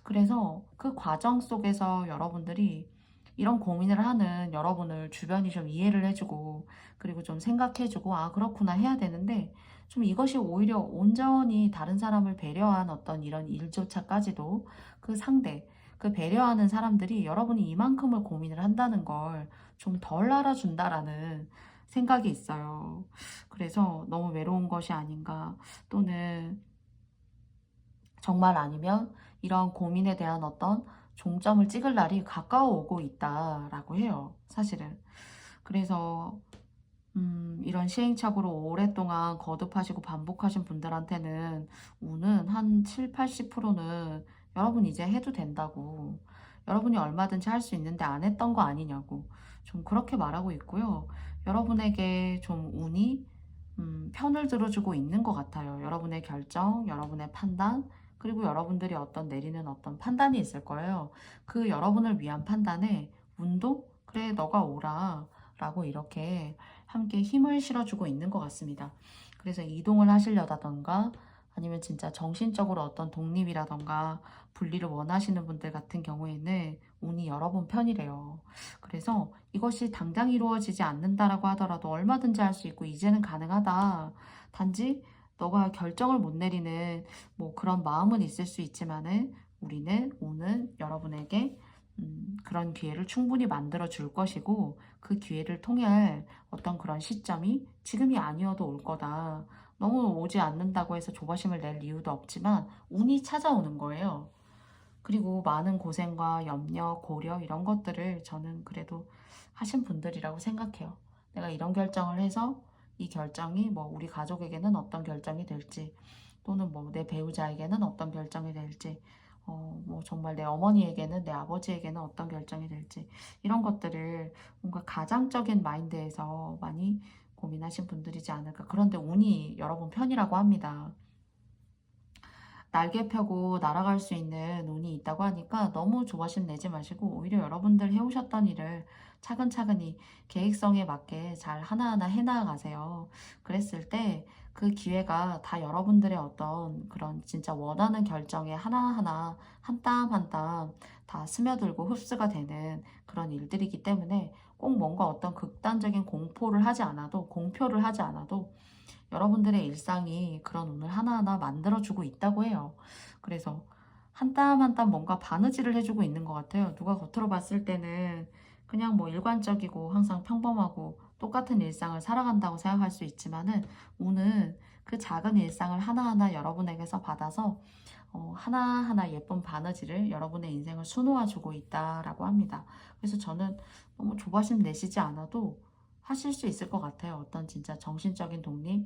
S1: 그래서 그 과정 속에서 여러분들이 이런 고민을 하는 여러분을 주변이 좀 이해를 해주고 그리고 좀 생각해주고 그렇구나 해야 되는데 좀 이것이 오히려 온전히 다른 사람을 배려한 어떤 이런 일조차까지도 그 상대 그 배려하는 사람들이 여러분이 이만큼을 고민을 한다는 걸 좀 덜 알아준다라는 생각이 있어요. 그래서 너무 외로운 것이 아닌가 또는 정말 아니면 이런 고민에 대한 어떤 종점을 찍을 날이 가까워 오고 있다라고 해요. 사실은. 그래서 이런 시행착오를 오랫동안 거듭하시고 반복하신 분들한테는 운은 한 7, 80%는 여러분 이제 해도 된다고. 여러분이 얼마든지 할 수 있는데 안 했던 거 아니냐고. 좀 그렇게 말하고 있고요. 여러분에게 좀 운이 편을 들어주고 있는 것 같아요. 여러분의 결정, 여러분의 판단, 그리고 여러분들이 어떤 내리는 어떤 판단이 있을 거예요. 그 여러분을 위한 판단에 운도 그래 너가 오라 라고 이렇게 함께 힘을 실어주고 있는 것 같습니다. 그래서 이동을 하시려다던가 아니면 진짜 정신적으로 어떤 독립이라던가 분리를 원하시는 분들 같은 경우에는 운이 여러분 편이래요. 그래서 이것이 당장 이루어지지 않는다라고 하더라도 얼마든지 할 수 있고 이제는 가능하다. 단지 너가 결정을 못 내리는 뭐 그런 마음은 있을 수 있지만은 우리는 오늘 여러분에게 그런 기회를 충분히 만들어 줄 것이고 그 기회를 통해 어떤 그런 시점이 지금이 아니어도 올 거다. 너무 오지 않는다고 해서 조바심을 낼 이유도 없지만 운이 찾아오는 거예요. 그리고 많은 고생과 염려, 고려 이런 것들을 저는 그래도 하신 분들이라고 생각해요. 내가 이런 결정을 해서 이 결정이 뭐 우리 가족에게는 어떤 결정이 될지 또는 뭐 내 배우자에게는 어떤 결정이 될지 뭐 정말 내 어머니에게는 내 아버지에게는 어떤 결정이 될지 이런 것들을 뭔가 가장적인 마인드에서 많이 고민하신 분들이지 않을까. 그런데 운이 여러분 편이라고 합니다. 날개 펴고 날아갈 수 있는 운이 있다고 하니까 너무 조바심 내지 마시고 오히려 여러분들 해오셨던 일을 차근차근히 계획성에 맞게 잘 하나하나 해나가세요. 그랬을 때 그 기회가 다 여러분들의 어떤 그런 진짜 원하는 결정에 하나하나 한 땀 한 땀 다 스며들고 흡수가 되는 그런 일들이기 때문에 꼭 뭔가 어떤 극단적인 공포를 하지 않아도 공표를 하지 않아도 여러분들의 일상이 그런 운을 하나하나 만들어주고 있다고 해요. 그래서 한 땀 한 땀 뭔가 바느질을 해주고 있는 것 같아요. 누가 겉으로 봤을 때는 그냥 뭐 일관적이고 항상 평범하고 똑같은 일상을 살아간다고 생각할 수 있지만은 운은 그 작은 일상을 하나하나 여러분에게서 받아서 하나하나 예쁜 바느질을 여러분의 인생을 수놓아주고 있다라고 합니다. 그래서 저는 너무 조바심 내시지 않아도 하실 수 있을 것 같아요. 어떤 진짜 정신적인 독립,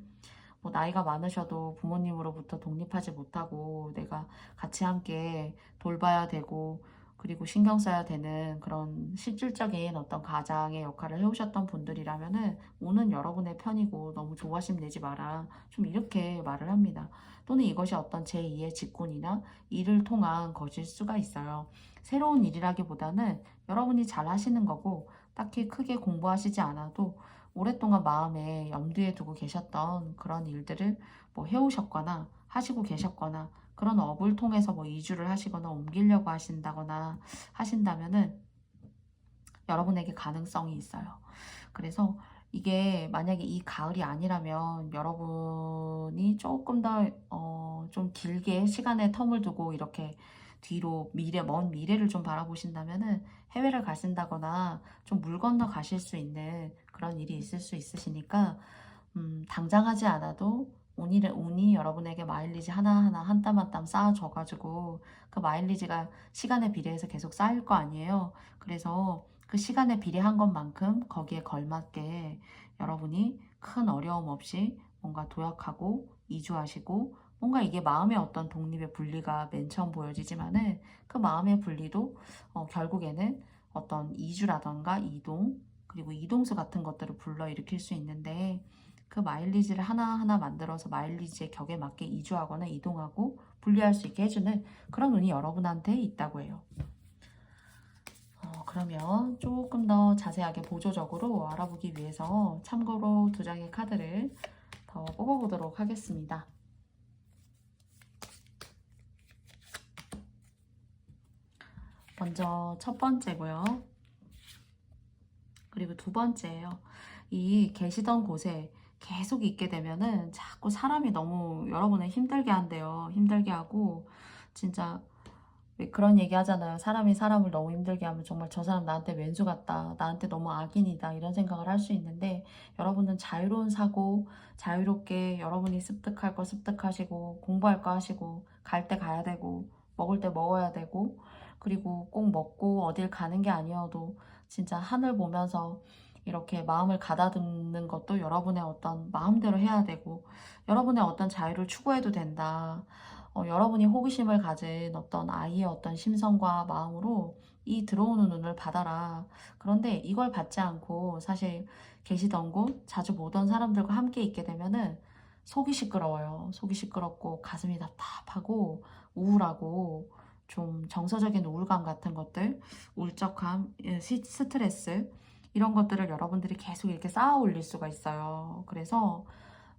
S1: 뭐 나이가 많으셔도 부모님으로부터 독립하지 못하고 내가 같이 함께 돌봐야 되고 그리고 신경 써야 되는 그런 실질적인 어떤 가장의 역할을 해오셨던 분들이라면은 오는 여러분의 편이고 너무 조바심 내지 마라. 좀 이렇게 말을 합니다. 또는 이것이 어떤 제2의 직군이나 일을 통한 것일 수가 있어요. 새로운 일이라기보다는 여러분이 잘 하시는 거고 딱히 크게 공부하시지 않아도 오랫동안 마음에 염두에 두고 계셨던 그런 일들을 뭐 해오셨거나 하시고 계셨거나 그런 업을 통해서 뭐 이주를 하시거나 옮기려고 하신다거나 하신다면은 여러분에게 가능성이 있어요. 그래서 이게 만약에 이 가을이 아니라면 여러분이 조금 더 좀 길게 시간의 텀을 두고 이렇게 뒤로 먼 미래를 좀 바라보신다면은 해외를 가신다거나 좀 물 건너 가실 수 있는 그런 일이 있을 수 있으시니까 당장 하지 않아도 운이 여러분에게 마일리지 하나하나 한 땀 한 땀 쌓아줘가지고 그 마일리지가 시간에 비례해서 계속 쌓일 거 아니에요. 그래서 그 시간에 비례한 것만큼 거기에 걸맞게 여러분이 큰 어려움 없이 뭔가 도약하고 이주하시고 뭔가 이게 마음의 어떤 독립의 분리가 맨 처음 보여지지만은 그 마음의 분리도 결국에는 어떤 이주라던가 이동 그리고 이동수 같은 것들을 불러일으킬 수 있는데 그 마일리지를 하나하나 만들어서 마일리지의 격에 맞게 이주하거나 이동하고 분리할 수 있게 해주는 그런 운이 여러분한테 있다고 해요. 그러면 조금 더 자세하게 보조적으로 알아보기 위해서 참고로 2장의 카드를 더 뽑아보도록 하겠습니다. 먼저 첫 번째고요. 그리고 두 번째예요. 이 계시던 곳에 계속 있게 되면은 자꾸 사람이 너무 여러분을 힘들게 한대요. 힘들게 하고 진짜 왜 그런 얘기 하잖아요. 사람이 사람을 너무 힘들게 하면 정말 저 사람 나한테 왼수 같다. 나한테 너무 악인이다. 이런 생각을 할 수 있는데 여러분은 자유로운 사고, 자유롭게 여러분이 습득할 거 습득하시고 공부할 거 하시고 갈 때 가야 되고 먹을 때 먹어야 되고 그리고 꼭 먹고 어딜 가는 게 아니어도 진짜 하늘 보면서 이렇게 마음을 가다듬는 것도 여러분의 어떤 마음대로 해야 되고 여러분의 어떤 자유를 추구해도 된다. 여러분이 호기심을 가진 어떤 아이의 어떤 심성과 마음으로 이 들어오는 눈을 받아라. 그런데 이걸 받지 않고 사실 계시던 곳, 자주 보던 사람들과 함께 있게 되면은 속이 시끄러워요. 속이 시끄럽고 가슴이 답답하고 우울하고 좀 정서적인 우울감 같은 것들, 울적함, 스트레스 이런 것들을 여러분들이 계속 이렇게 쌓아 올릴 수가 있어요. 그래서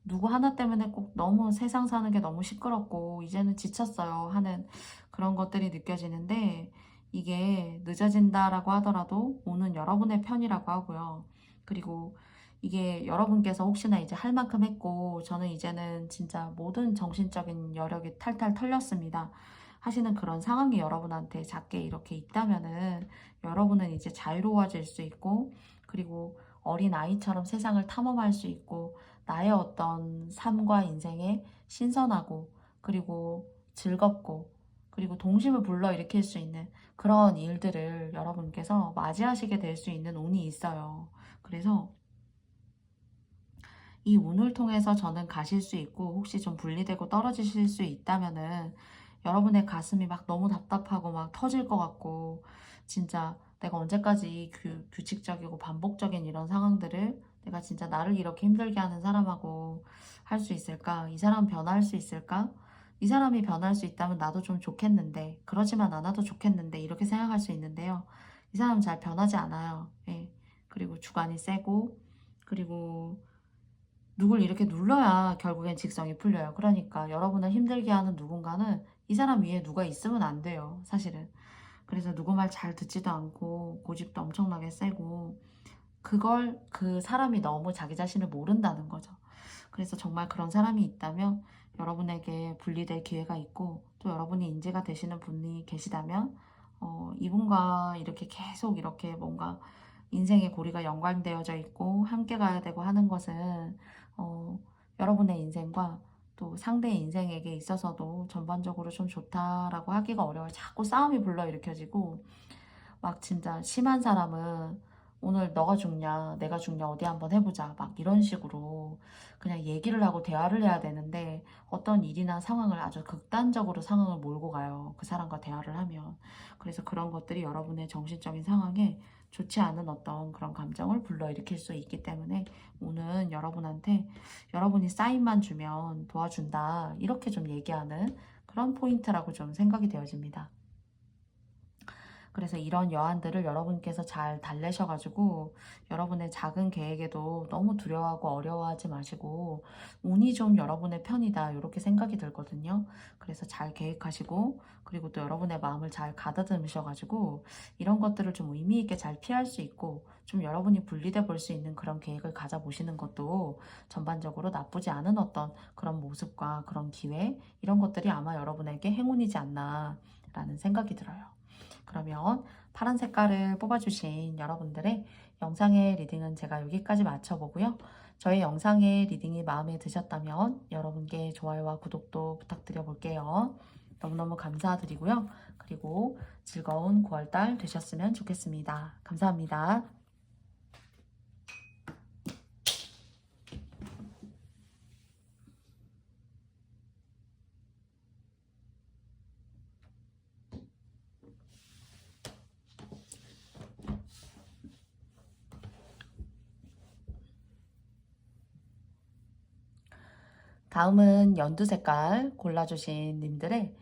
S1: 누구 하나 때문에 꼭 너무 세상 사는 게 너무 시끄럽고 이제는 지쳤어요 하는 그런 것들이 느껴지는데 이게 늦어진다라고 하더라도 오는 여러분의 편이라고 하고요. 그리고 이게 여러분께서 혹시나 이제 할 만큼 했고 저는 이제는 진짜 모든 정신적인 여력이 탈탈 털렸습니다 하시는 그런 상황이 여러분한테 작게 이렇게 있다면은 여러분은 이제 자유로워질 수 있고 그리고 어린 아이처럼 세상을 탐험할 수 있고 나의 어떤 삶과 인생에 신선하고 그리고 즐겁고 그리고 동심을 불러일으킬 수 있는 그런 일들을 여러분께서 맞이하시게 될 수 있는 운이 있어요. 그래서 이 운을 통해서 저는 가실 수 있고 혹시 좀 분리되고 떨어지실 수 있다면은 여러분의 가슴이 막 너무 답답하고 막 터질 것 같고 진짜 내가 언제까지 규칙적이고 반복적인 이런 상황들을 내가 진짜 나를 이렇게 힘들게 하는 사람하고 할 수 있을까? 이 사람 변화할 수 있을까? 이 사람이 변할 수 있다면 나도 좀 좋겠는데, 그러지만 않아도 좋겠는데, 이렇게 생각할 수 있는데요. 이 사람은 잘 변하지 않아요. 예. 그리고 주관이 세고, 그리고 누굴 이렇게 눌러야 결국엔 직성이 풀려요. 그러니까 여러분을 힘들게 하는 누군가는 이 사람 위에 누가 있으면 안 돼요. 사실은. 그래서 누구 말 잘 듣지도 않고 고집도 엄청나게 세고 그걸 그 사람이 너무 자기 자신을 모른다는 거죠. 그래서 정말 그런 사람이 있다면 여러분에게 분리될 기회가 있고 또 여러분이 인재가 되시는 분이 계시다면 이분과 이렇게 계속 이렇게 뭔가 인생의 고리가 연관되어져 있고 함께 가야 되고 하는 것은 여러분의 인생과 또 상대의 인생에게 있어서도 전반적으로 좀 좋다라고 하기가 어려워요. 자꾸 싸움이 불러일으켜지고 막 진짜 심한 사람은 오늘 너가 죽냐 내가 죽냐 어디 한번 해보자 막 이런 식으로 그냥 얘기를 하고 대화를 해야 되는데 어떤 일이나 상황을 아주 극단적으로 상황을 몰고 가요. 그 사람과 대화를 하면. 그래서 그런 것들이 여러분의 정신적인 상황에 좋지 않은 어떤 그런 감정을 불러일으킬 수 있기 때문에 오늘 여러분한테 여러분이 사인만 주면 도와준다 이렇게 좀 얘기하는 그런 포인트라고 좀 생각이 되어집니다. 그래서 이런 여한들을 여러분께서 잘 달래셔가지고 여러분의 작은 계획에도 너무 두려워하고 어려워하지 마시고 운이 좀 여러분의 편이다 이렇게 생각이 들거든요. 그래서 잘 계획하시고 그리고 또 여러분의 마음을 잘 가다듬으셔가지고 이런 것들을 좀 의미 있게 잘 피할 수 있고 좀 여러분이 분리돼 볼 수 있는 그런 계획을 가져보시는 것도 전반적으로 나쁘지 않은 어떤 그런 모습과 그런 기회 이런 것들이 아마 여러분에게 행운이지 않나 라는 생각이 들어요. 그러면 파란 색깔을 뽑아주신 여러분들의 영상의 리딩은 제가 여기까지 마쳐보고요. 저의 영상의 리딩이 마음에 드셨다면 여러분께 좋아요와 구독도 부탁드려 볼게요. 너무너무 감사드리고요. 그리고 즐거운 9월달 되셨으면 좋겠습니다. 감사합니다. 다음은 연두 색깔 골라주신 님들의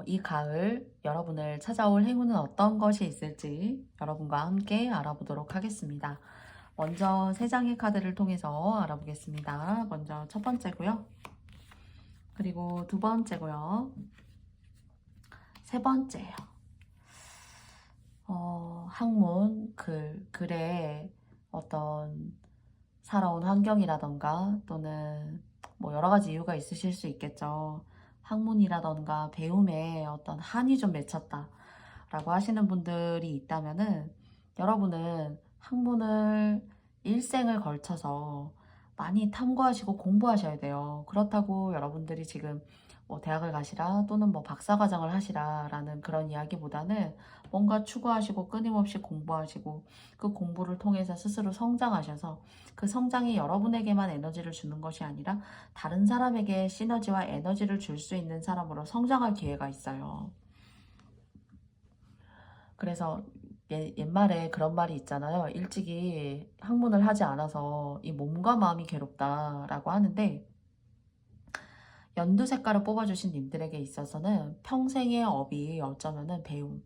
S1: 이 가을 여러분을 찾아올 행운은 어떤 것이 있을지 여러분과 함께 알아보도록 하겠습니다. 먼저 세 장의 카드를 통해서 알아보겠습니다. 먼저 첫 번째고요. 그리고 두 번째고요. 세 번째예요. 학문, 글의 어떤 살아온 환경이라던가 또는 뭐 여러 가지 이유가 있으실 수 있겠죠. 학문이라던가 배움에 어떤 한이 좀 맺혔다 라고 하시는 분들이 있다면은 여러분은 학문을 일생을 걸쳐서 많이 탐구하시고 공부하셔야 돼요. 그렇다고 여러분들이 지금 뭐 대학을 가시라 또는 뭐 박사과정을 하시라 라는 그런 이야기보다는 뭔가 추구하시고 끊임없이 공부하시고 그 공부를 통해서 스스로 성장하셔서 그 성장이 여러분에게만 에너지를 주는 것이 아니라 다른 사람에게 시너지와 에너지를 줄 수 있는 사람으로 성장할 기회가 있어요. 그래서 옛말에 그런 말이 있잖아요. 일찍이 학문을 하지 않아서 이 몸과 마음이 괴롭다라고 하는데 연두 색깔을 뽑아주신 님들에게 있어서는 평생의 업이 어쩌면은 배움.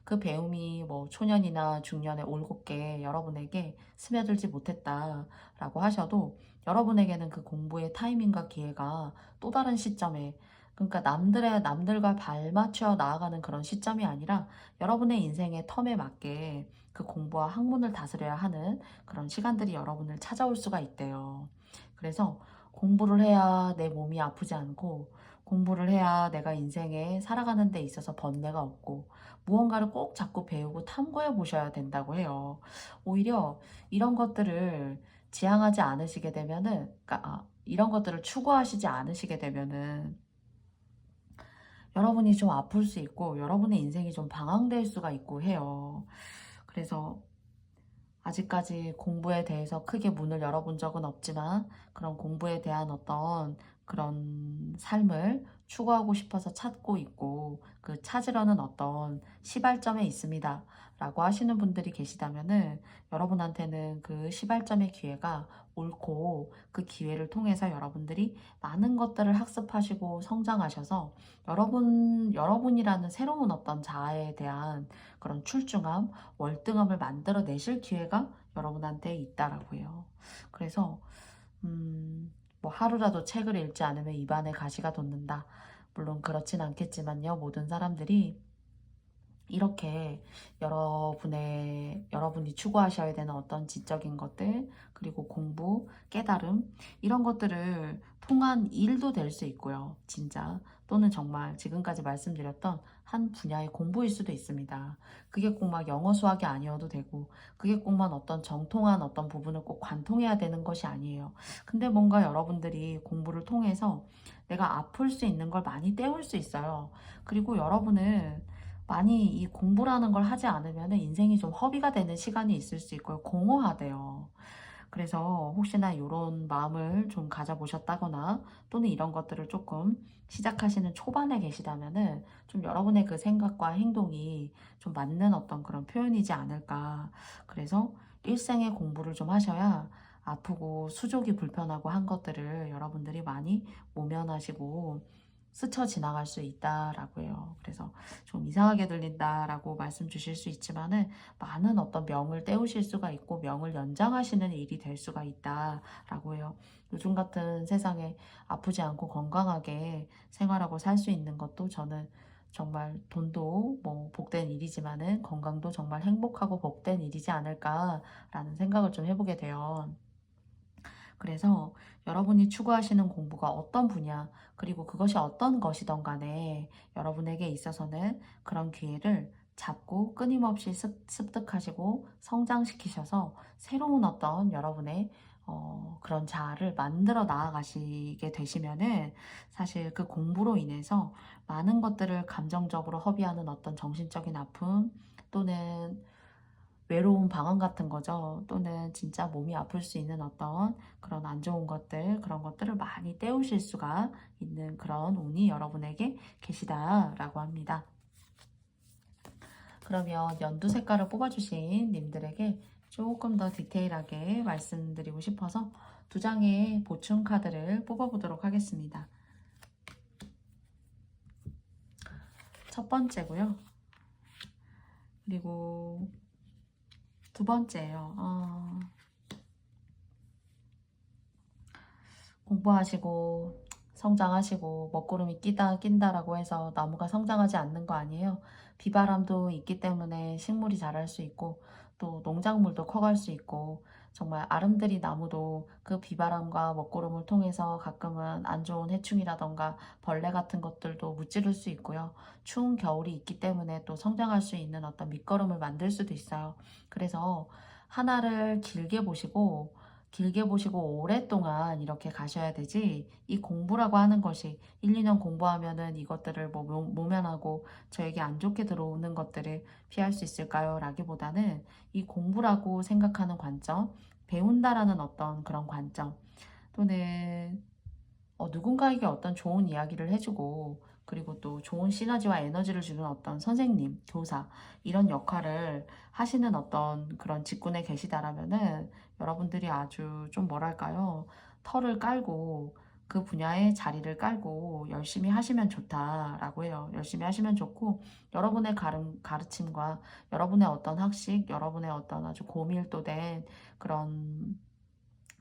S1: 그 배움이 뭐 초년이나 중년에 올곧게 여러분에게 스며들지 못했다라고 하셔도 여러분에게는 그 공부의 타이밍과 기회가 또 다른 시점에 그러니까 남들과 발맞춰 나아가는 그런 시점이 아니라 여러분의 인생의 텀에 맞게 그 공부와 학문을 다스려야 하는 그런 시간들이 여러분을 찾아올 수가 있대요. 그래서 공부를 해야 내 몸이 아프지 않고 공부를 해야 내가 인생에 살아가는 데 있어서 번뇌가 없고 무언가를 꼭 자꾸 배우고 탐구해 보셔야 된다고 해요. 오히려 이런 것들을 지향하지 않으시게 되면은 그러니까 이런 것들을 추구하시지 않으시게 되면은 여러분이 좀 아플 수 있고 여러분의 인생이 좀 방황될 수가 있고 해요. 그래서 아직까지 공부에 대해서 크게 문을 열어본 적은 없지만 그런 공부에 대한 어떤 그런 삶을 추구하고 싶어서 찾고 있고 그 찾으려는 어떤 시발점에 있습니다 라고 하시는 분들이 계시다면은 여러분한테는 그 시발점의 기회가 옳고 그 기회를 통해서 여러분들이 많은 것들을 학습하시고 성장하셔서 여러분이라는 새로운 어떤 자아에 대한 그런 출중함, 월등함을 만들어내실 기회가 여러분한테 있다라고 해요. 그래서 뭐 하루라도 책을 읽지 않으면 입안에 가시가 돋는다. 물론 그렇진 않겠지만요. 모든 사람들이 이렇게 여러분이 추구하셔야 되는 어떤 지적인 것들, 그리고 공부, 깨달음, 이런 것들을 통한 일도 될 수 있고요. 진짜. 또는 정말 지금까지 말씀드렸던 한 분야의 공부일 수도 있습니다. 그게 꼭 막 영어 수학이 아니어도 되고, 그게 꼭만 어떤 정통한 어떤 부분을 꼭 관통해야 되는 것이 아니에요. 근데 뭔가 여러분들이 공부를 통해서 내가 아플 수 있는 걸 많이 때울 수 있어요. 그리고 여러분은 많이 이 공부라는 걸 하지 않으면 인생이 좀 허비가 되는 시간이 있을 수 있고요. 공허하대요. 그래서 혹시나 이런 마음을 좀 가져보셨다거나 또는 이런 것들을 조금 시작하시는 초반에 계시다면은 좀 여러분의 그 생각과 행동이 좀 맞는 어떤 그런 표현이지 않을까. 그래서 일생에 공부를 좀 하셔야 아프고 수족이 불편하고 한 것들을 여러분들이 많이 모면하시고 스쳐 지나갈 수 있다라고 해요. 그래서 좀 이상하게 들린다라고 말씀 주실 수 있지만은 많은 어떤 명을 떼우실 수가 있고 명을 연장하시는 일이 될 수가 있다라고 해요. 요즘 같은 세상에 아프지 않고 건강하게 생활하고 살 수 있는 것도 저는 정말 돈도 뭐 복된 일이지만은 건강도 정말 행복하고 복된 일이지 않을까라는 생각을 좀 해보게 돼요. 그래서 여러분이 추구하시는 공부가 어떤 분야, 그리고 그것이 어떤 것이든 간에 여러분에게 있어서는 그런 기회를 잡고 끊임없이 습득하시고 성장시키셔서 새로운 어떤 여러분의 그런 자아를 만들어 나아가시게 되시면은 사실 그 공부로 인해서 많은 것들을 감정적으로 허비하는 어떤 정신적인 아픔 또는 외로운 방황 같은 거죠. 또는 진짜 몸이 아플 수 있는 어떤 그런 안 좋은 것들, 그런 것들을 많이 때우실 수가 있는 그런 운이 여러분에게 계시다라고 합니다. 그러면 연두 색깔을 뽑아주신 님들에게 조금 더 디테일하게 말씀드리고 싶어서 두 장의 보충 카드를 뽑아보도록 하겠습니다. 첫 번째고요. 그리고 두 번째예요. 공부하시고 성장하시고 먹구름이 낀다라고 해서 나무가 성장하지 않는 거 아니에요. 비바람도 있기 때문에 식물이 자랄 수 있고 또 농작물도 커갈 수 있고 정말 아름드리 나무도 그 비바람과 먹구름을 통해서 가끔은 안 좋은 해충이라던가 벌레 같은 것들도 무찌를 수 있고요. 추운 겨울이 있기 때문에 또 성장할 수 있는 어떤 밑거름을 만들 수도 있어요. 그래서 하나를 길게 보시고 오랫동안 이렇게 가셔야 되지, 이 공부라고 하는 것이 1, 2년 공부하면은 이것들을 뭐 모면하고 저에게 안 좋게 들어오는 것들을 피할 수 있을까요? 라기보다는 이 공부라고 생각하는 관점, 배운다라는 어떤 그런 관점, 또는 누군가에게 어떤 좋은 이야기를 해주고 그리고 또 좋은 시너지와 에너지를 주는 어떤 선생님, 교사 이런 역할을 하시는 어떤 그런 직군에 계시다라면은 여러분들이 아주 좀 뭐랄까요? 털을 깔고 그 분야의 자리를 깔고 열심히 하시면 좋다라고 해요. 열심히 하시면 좋고 여러분의 가르침과 여러분의 어떤 학식, 여러분의 어떤 아주 고밀도된 그런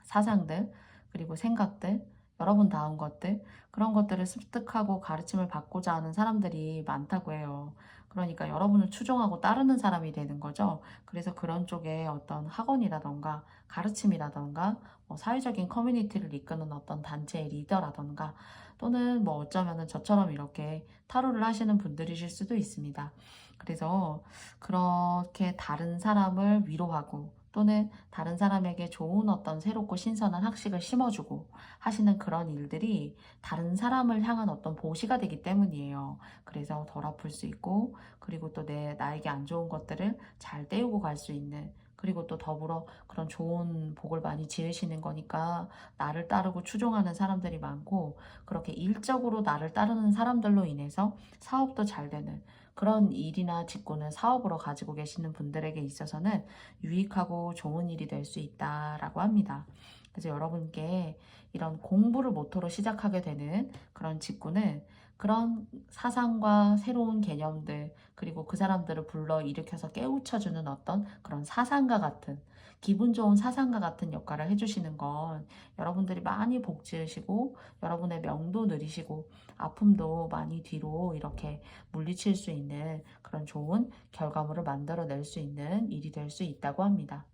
S1: 사상들 그리고 생각들 여러분다운 것들 그런 것들을 습득하고 가르침을 받고자 하는 사람들이 많다고 해요. 그러니까 여러분을 추종하고 따르는 사람이 되는 거죠. 그래서 그런 쪽에 어떤 학원이라던가 가르침이라던가 뭐 사회적인 커뮤니티를 이끄는 어떤 단체의 리더라던가 또는 뭐 어쩌면은 저처럼 이렇게 타로를 하시는 분들이실 수도 있습니다. 그래서 그렇게 다른 사람을 위로하고 또는 다른 사람에게 좋은 어떤 새롭고 신선한 학식을 심어주고 하시는 그런 일들이 다른 사람을 향한 어떤 보시가 되기 때문이에요. 그래서 덜 아플 수 있고 그리고 또 나에게 안 좋은 것들을 잘 떼우고 갈 수 있는 그리고 또 더불어 그런 좋은 복을 많이 지으시는 거니까 나를 따르고 추종하는 사람들이 많고, 그렇게 일적으로 나를 따르는 사람들로 인해서 사업도 잘 되는 그런 일이나 직군을 사업으로 가지고 계시는 분들에게 있어서는 유익하고 좋은 일이 될 수 있다라고 합니다. 그래서 여러분께 이런 공부를 모토로 시작하게 되는 그런 직군은 그런 사상과 새로운 개념들, 그리고 그 사람들을 불러 일으켜서 깨우쳐주는 어떤 그런 사상가 같은, 기분 좋은 사상가 같은 역할을 해주시는 건 여러분들이 많이 복 지으시고 여러분의 명도 누리시고 아픔도 많이 뒤로 이렇게 물리칠 수 있는 그런 좋은 결과물을 만들어낼 수 있는 일이 될 수 있다고 합니다.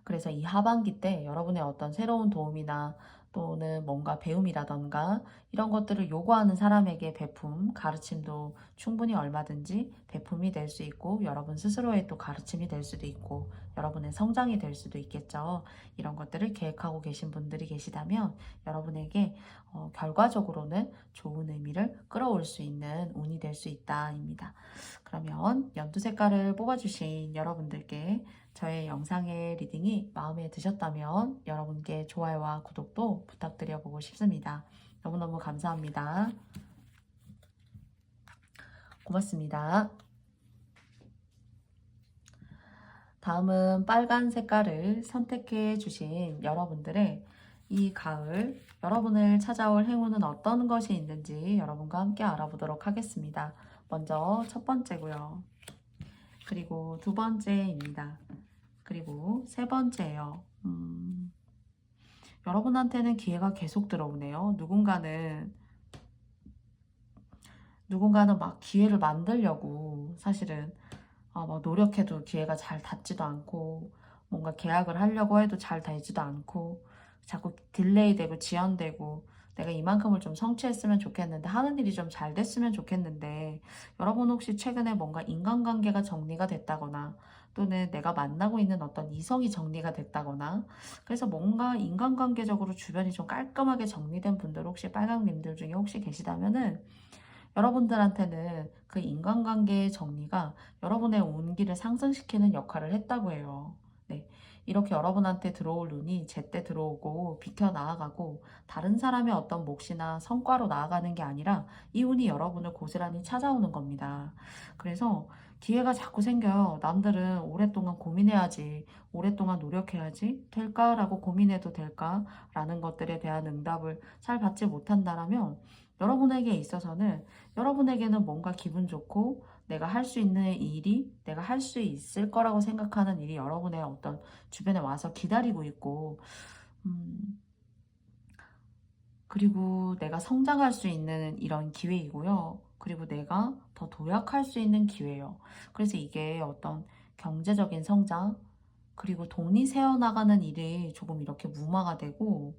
S1: 그래서 이 하반기 때 여러분의 어떤 새로운 도움이나 또는 뭔가 배움이라던가 이런 것들을 요구하는 사람에게 베품, 가르침도 충분히 얼마든지 베품이 될 수 있고, 여러분 스스로의 또 가르침이 될 수도 있고, 여러분의 성장이 될 수도 있겠죠. 이런 것들을 계획하고 계신 분들이 계시다면 여러분에게 결과적으로는 좋은 의미를 끌어올 수 있는 운이 될 수 있다입니다. 그러면 연두 색깔을 뽑아주신 여러분들께 저의 영상의 리딩이 마음에 드셨다면 여러분께 좋아요와 구독도 부탁드려 보고 싶습니다. 너무너무 감사합니다. 고맙습니다. 다음은 빨간 색깔을 선택해 주신 여러분들의 이 가을 여러분을 찾아올 행운은 어떤 것이 있는지 여러분과 함께 알아보도록 하겠습니다. 먼저 첫 번째고요. 그리고 두 번째입니다. 그리고 세 번째예요. 여러분한테는 기회가 계속 들어오네요. 누군가는 막 기회를 만들려고 사실은 막 노력해도 기회가 잘 닿지도 않고, 뭔가 계약을 하려고 해도 잘 되지도 않고, 자꾸 딜레이 되고 지연되고, 내가 이만큼을 좀 성취했으면 좋겠는데, 하는 일이 좀 잘 됐으면 좋겠는데, 여러분 혹시 최근에 뭔가 인간관계가 정리가 됐다거나, 또는 내가 만나고 있는 어떤 이성이 정리가 됐다거나, 그래서 뭔가 인간관계적으로 주변이 좀 깔끔하게 정리된 분들 혹시 빨강님들 중에 혹시 계시다면은, 여러분들한테는 그 인간관계의 정리가 여러분의 운기를 상승시키는 역할을 했다고 해요. 네. 이렇게 여러분한테 들어올 운이 제때 들어오고 비켜 나아가고 다른 사람의 어떤 몫이나 성과로 나아가는 게 아니라 이 운이 여러분을 고스란히 찾아오는 겁니다. 그래서 기회가 자꾸 생겨요. 남들은 오랫동안 고민해야지, 오랫동안 노력해야지, 될까라고 고민해도 될까라는 것들에 대한 응답을 잘 받지 못한다라면 여러분에게 있어서는, 여러분에게는 뭔가 기분 좋고 내가 할 수 있는 일이, 내가 할 수 있을 거라고 생각하는 일이 여러분의 어떤 주변에 와서 기다리고 있고, 그리고 내가 성장할 수 있는 이런 기회이고요. 그리고 내가 더 도약할 수 있는 기회예요. 그래서 이게 어떤 경제적인 성장, 그리고 돈이 새어나가는 일이 조금 이렇게 무마가 되고,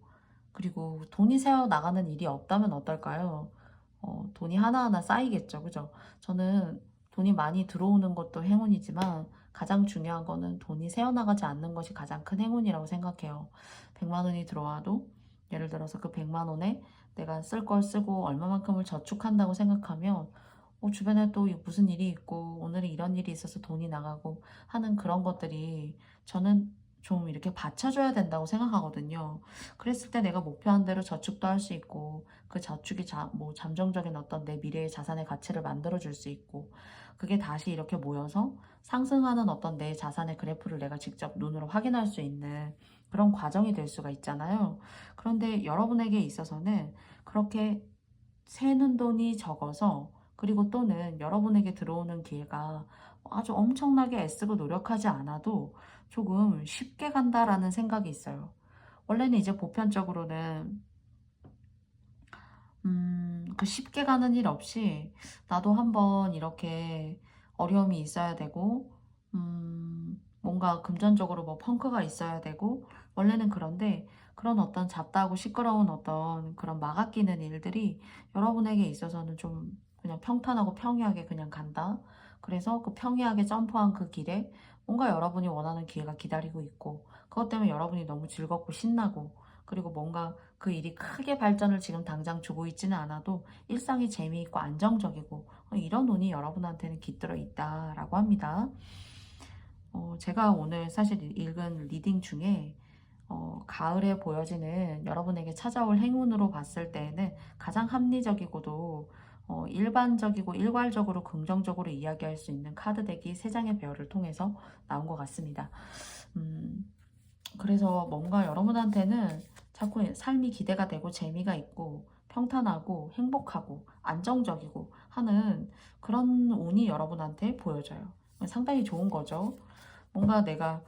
S1: 그리고 돈이 새어나가는 일이 없다면 어떨까요? 돈이 하나하나 쌓이겠죠. 그죠? 저는 돈이 많이 들어오는 것도 행운이지만 가장 중요한 거는 돈이 새어나가지 않는 것이 가장 큰 행운이라고 생각해요. 100만 원이 들어와도 예를 들어서 그 100만 원에 내가 쓸 걸 쓰고 얼마만큼을 저축한다고 생각하면 주변에 또 무슨 일이 있고 오늘은 이런 일이 있어서 돈이 나가고 하는 그런 것들이 저는 좀 이렇게 받쳐줘야 된다고 생각하거든요. 그랬을 때 내가 목표한 대로 저축도 할 수 있고, 그 저축이 잠정적인 어떤 내 미래의 자산의 가치를 만들어줄 수 있고, 그게 다시 이렇게 모여서 상승하는 어떤 내 자산의 그래프를 내가 직접 눈으로 확인할 수 있는 그런 과정이 될 수가 있잖아요. 그런데 여러분에게 있어서는 그렇게 새는 돈이 적어서, 그리고 또는 여러분에게 들어오는 기회가 아주 엄청나게 애쓰고 노력하지 않아도 조금 쉽게 간다라는 생각이 있어요. 원래는 이제 보편적으로는 그 쉽게 가는 일 없이 나도 한번 이렇게 어려움이 있어야 되고, 뭔가 금전적으로 뭐 펑크가 있어야 되고, 원래는 그런데 그런 어떤 잡다하고 시끄러운 어떤 그런 막아끼는 일들이 여러분에게 있어서는 좀 그냥 평탄하고 평이하게 그냥 간다. 그래서 그 평이하게 점프한 그 길에 뭔가 여러분이 원하는 기회가 기다리고 있고, 그것 때문에 여러분이 너무 즐겁고 신나고, 그리고 뭔가 그 일이 크게 발전을 지금 당장 주고 있지는 않아도 일상이 재미있고 안정적이고 이런 운이 여러분한테는 깃들어 있다라고 합니다. 제가 오늘 사실 읽은 리딩 중에 가을에 보여지는 여러분에게 찾아올 행운으로 봤을 때에는 가장 합리적이고도 일반적이고 일괄적으로 긍정적으로 이야기할 수 있는 카드 덱이 3장의 배열을 통해서 나온 것 같습니다. 그래서 뭔가 여러분한테는 자꾸 삶이 기대가 되고 재미가 있고 평탄하고 행복하고 안정적이고 하는 그런 운이 여러분한테 보여져요. 상당히 좋은 거죠. 뭔가 내가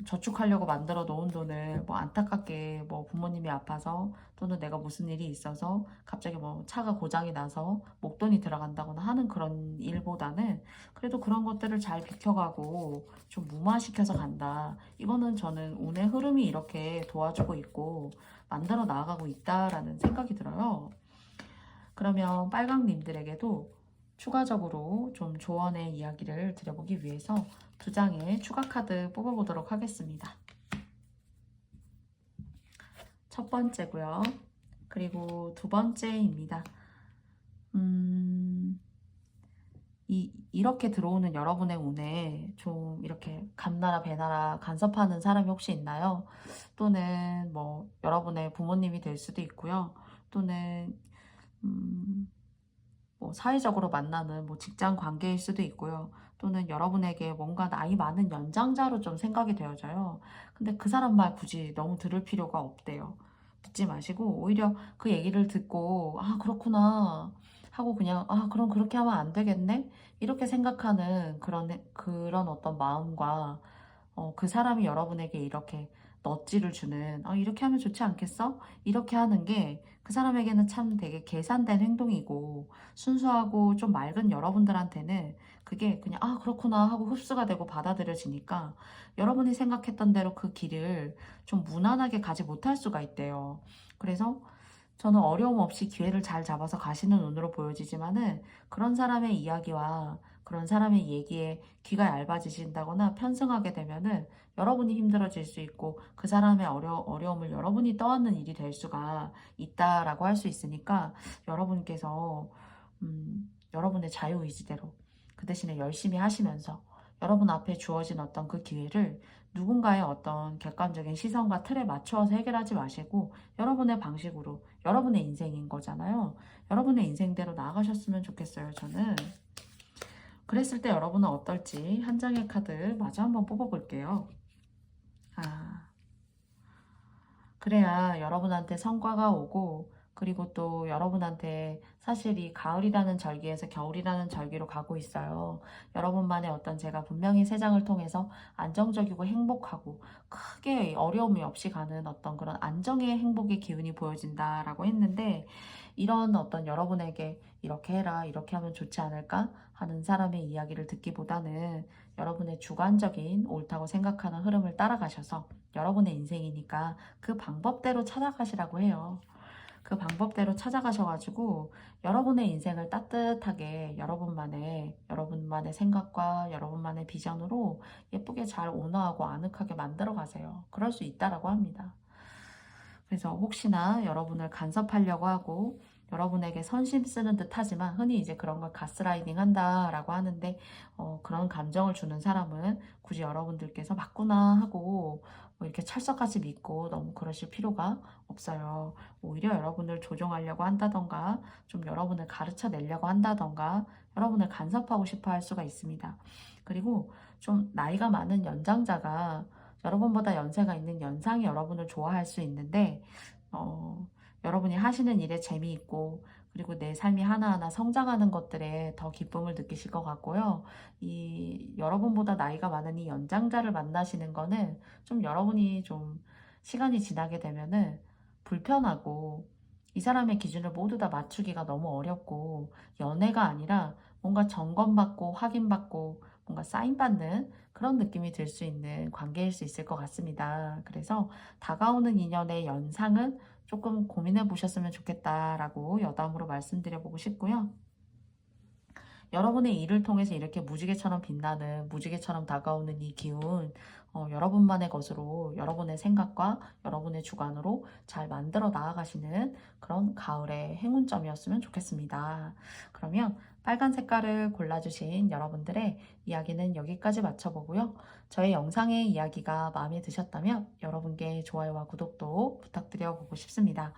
S1: 저축하려고 만들어 놓은 돈을 뭐 안타깝게 뭐 부모님이 아파서 또는 내가 무슨 일이 있어서 갑자기 뭐 차가 고장이 나서 목돈이 들어간다거나 하는 그런 일보다는 그래도 그런 것들을 잘 비켜가고 좀 무마시켜서 간다. 이거는 저는 운의 흐름이 이렇게 도와주고 있고 만들어 나아가고 있다라는 생각이 들어요. 그러면 빨강님들에게도 추가적으로 좀 조언의 이야기를 드려보기 위해서 2장의 추가 카드 뽑아보도록 하겠습니다. 첫 번째고요. 그리고 2번째입니다. 이렇게 들어오는 여러분의 운에 좀 이렇게 감나라 배나라 간섭하는 사람이 혹시 있나요? 또는 뭐 여러분의 부모님이 될 수도 있고요. 또는 뭐 사회적으로 만나는 뭐 직장 관계일 수도 있고요. 또는 여러분에게 뭔가 나이 많은 연장자로 좀 생각이 되어져요. 근데 그 사람 말 굳이 너무 들을 필요가 없대요. 듣지 마시고 오히려 그 얘기를 듣고 아 그렇구나 하고 그냥 아 그럼 그렇게 하면 안 되겠네 이렇게 생각하는 그런 어떤 마음과 그 사람이 여러분에게 이렇게 넛지를 주는 이렇게 하면 좋지 않겠어? 이렇게 하는 게 그 사람에게는 참 되게 계산된 행동이고 순수하고 좀 맑은 여러분들한테는 그게 그냥 아 그렇구나 하고 흡수가 되고 받아들여지니까 여러분이 생각했던 대로 그 길을 좀 무난하게 가지 못할 수가 있대요. 그래서 저는 어려움 없이 기회를 잘 잡아서 가시는 운으로 보여지지만은 그런 사람의 이야기와 그런 사람의 얘기에 귀가 얇아지신다거나 편승하게 되면은 여러분이 힘들어질 수 있고 그 사람의 어려움을 여러분이 떠안는 일이 될 수가 있다라고 할 수 있으니까 여러분께서 여러분의 자유의지대로 그 대신에 열심히 하시면서 여러분 앞에 주어진 어떤 그 기회를 누군가의 어떤 객관적인 시선과 틀에 맞추어서 해결하지 마시고 여러분의 방식으로 여러분의 인생인 거잖아요. 여러분의 인생대로 나아가셨으면 좋겠어요, 저는. 그랬을 때 여러분은 어떨지 한 장의 카드 마저 한번 뽑아볼게요. 그래야 여러분한테 성과가 오고 그리고 또 여러분한테 사실 이 가을이라는 절기에서 겨울이라는 절기로 가고 있어요. 여러분만의 어떤 제가 분명히 3장을 통해서 안정적이고 행복하고 크게 어려움이 없이 가는 어떤 그런 안정의 행복의 기운이 보여진다라고 했는데 이런 어떤 여러분에게 이렇게 해라 이렇게 하면 좋지 않을까 하는 사람의 이야기를 듣기보다는 여러분의 주관적인 옳다고 생각하는 흐름을 따라가셔서 여러분의 인생이니까 그 방법대로 찾아가시라고 해요. 그 방법대로 찾아가셔가지고 여러분의 인생을 따뜻하게 여러분만의 생각과 여러분만의 비전으로 예쁘게 잘 온화하고 아늑하게 만들어 가세요. 그럴 수 있다라고 합니다. 그래서 혹시나 여러분을 간섭하려고 하고 여러분에게 선심 쓰는 듯 하지만 흔히 이제 그런 걸 가스라이팅 한다라고 하는데 그런 감정을 주는 사람은 굳이 여러분들께서 맞구나 하고 뭐 이렇게 철석같이 믿고 너무 그러실 필요가 없어요. 오히려 여러분을 조종하려고 한다던가 좀 여러분을 가르쳐 내려고 한다던가 여러분을 간섭하고 싶어 할 수가 있습니다. 그리고 좀 나이가 많은 연장자가 여러분보다 연세가 있는 연상이 여러분을 좋아할 수 있는데 여러분이 하시는 일에 재미있고 그리고 내 삶이 하나하나 성장하는 것들에 더 기쁨을 느끼실 것 같고요. 이 여러분보다 나이가 많은 이 연장자를 만나시는 거는 좀 여러분이 좀 시간이 지나게 되면은 불편하고 이 사람의 기준을 모두 다 맞추기가 너무 어렵고 연애가 아니라 뭔가 점검받고 확인받고 뭔가 사인받는 그런 느낌이 들 수 있는 관계일 수 있을 것 같습니다. 그래서 다가오는 인연의 연상은 조금 고민해 보셨으면 좋겠다라고 여담으로 말씀드려 보고 싶고요. 여러분의 일을 통해서 이렇게 무지개처럼 빛나는 무지개처럼 다가오는 이 기운 여러분만의 것으로 여러분의 생각과 여러분의 주관으로 잘 만들어 나아가시는 그런 가을의 행운점이었으면 좋겠습니다. 그러면 빨간 색깔을 골라주신 여러분들의 이야기는 여기까지 마쳐보고요. 저의 영상의 이야기가 마음에 드셨다면 여러분께 좋아요와 구독도 부탁드려 보고 싶습니다.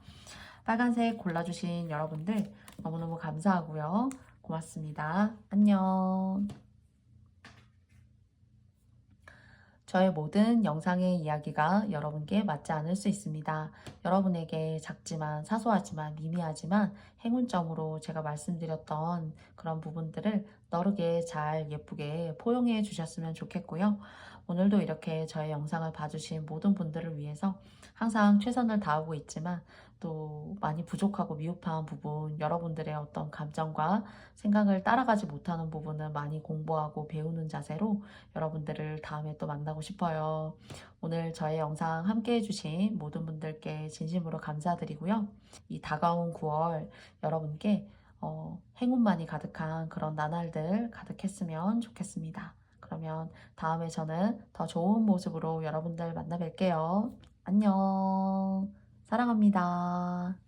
S1: 빨간색 골라주신 여러분들 너무너무 감사하고요. 고맙습니다. 안녕. 저의 모든 영상의 이야기가 여러분께 맞지 않을 수 있습니다. 여러분에게 작지만 사소하지만 미미하지만 행운점으로 제가 말씀드렸던 그런 부분들을 너르게 잘 예쁘게 포용해 주셨으면 좋겠고요. 오늘도 이렇게 저의 영상을 봐주신 모든 분들을 위해서 항상 최선을 다하고 있지만 또 많이 부족하고 미흡한 부분, 여러분들의 어떤 감정과 생각을 따라가지 못하는 부분은 많이 공부하고 배우는 자세로 여러분들을 다음에 또 만나고 싶어요. 오늘 저의 영상 함께 해주신 모든 분들께 진심으로 감사드리고요. 이 다가온 9월 여러분께 행운만이 가득한 그런 나날들 가득했으면 좋겠습니다. 그러면 다음에 저는 더 좋은 모습으로 여러분들 만나 뵐게요. 안녕. 사랑합니다.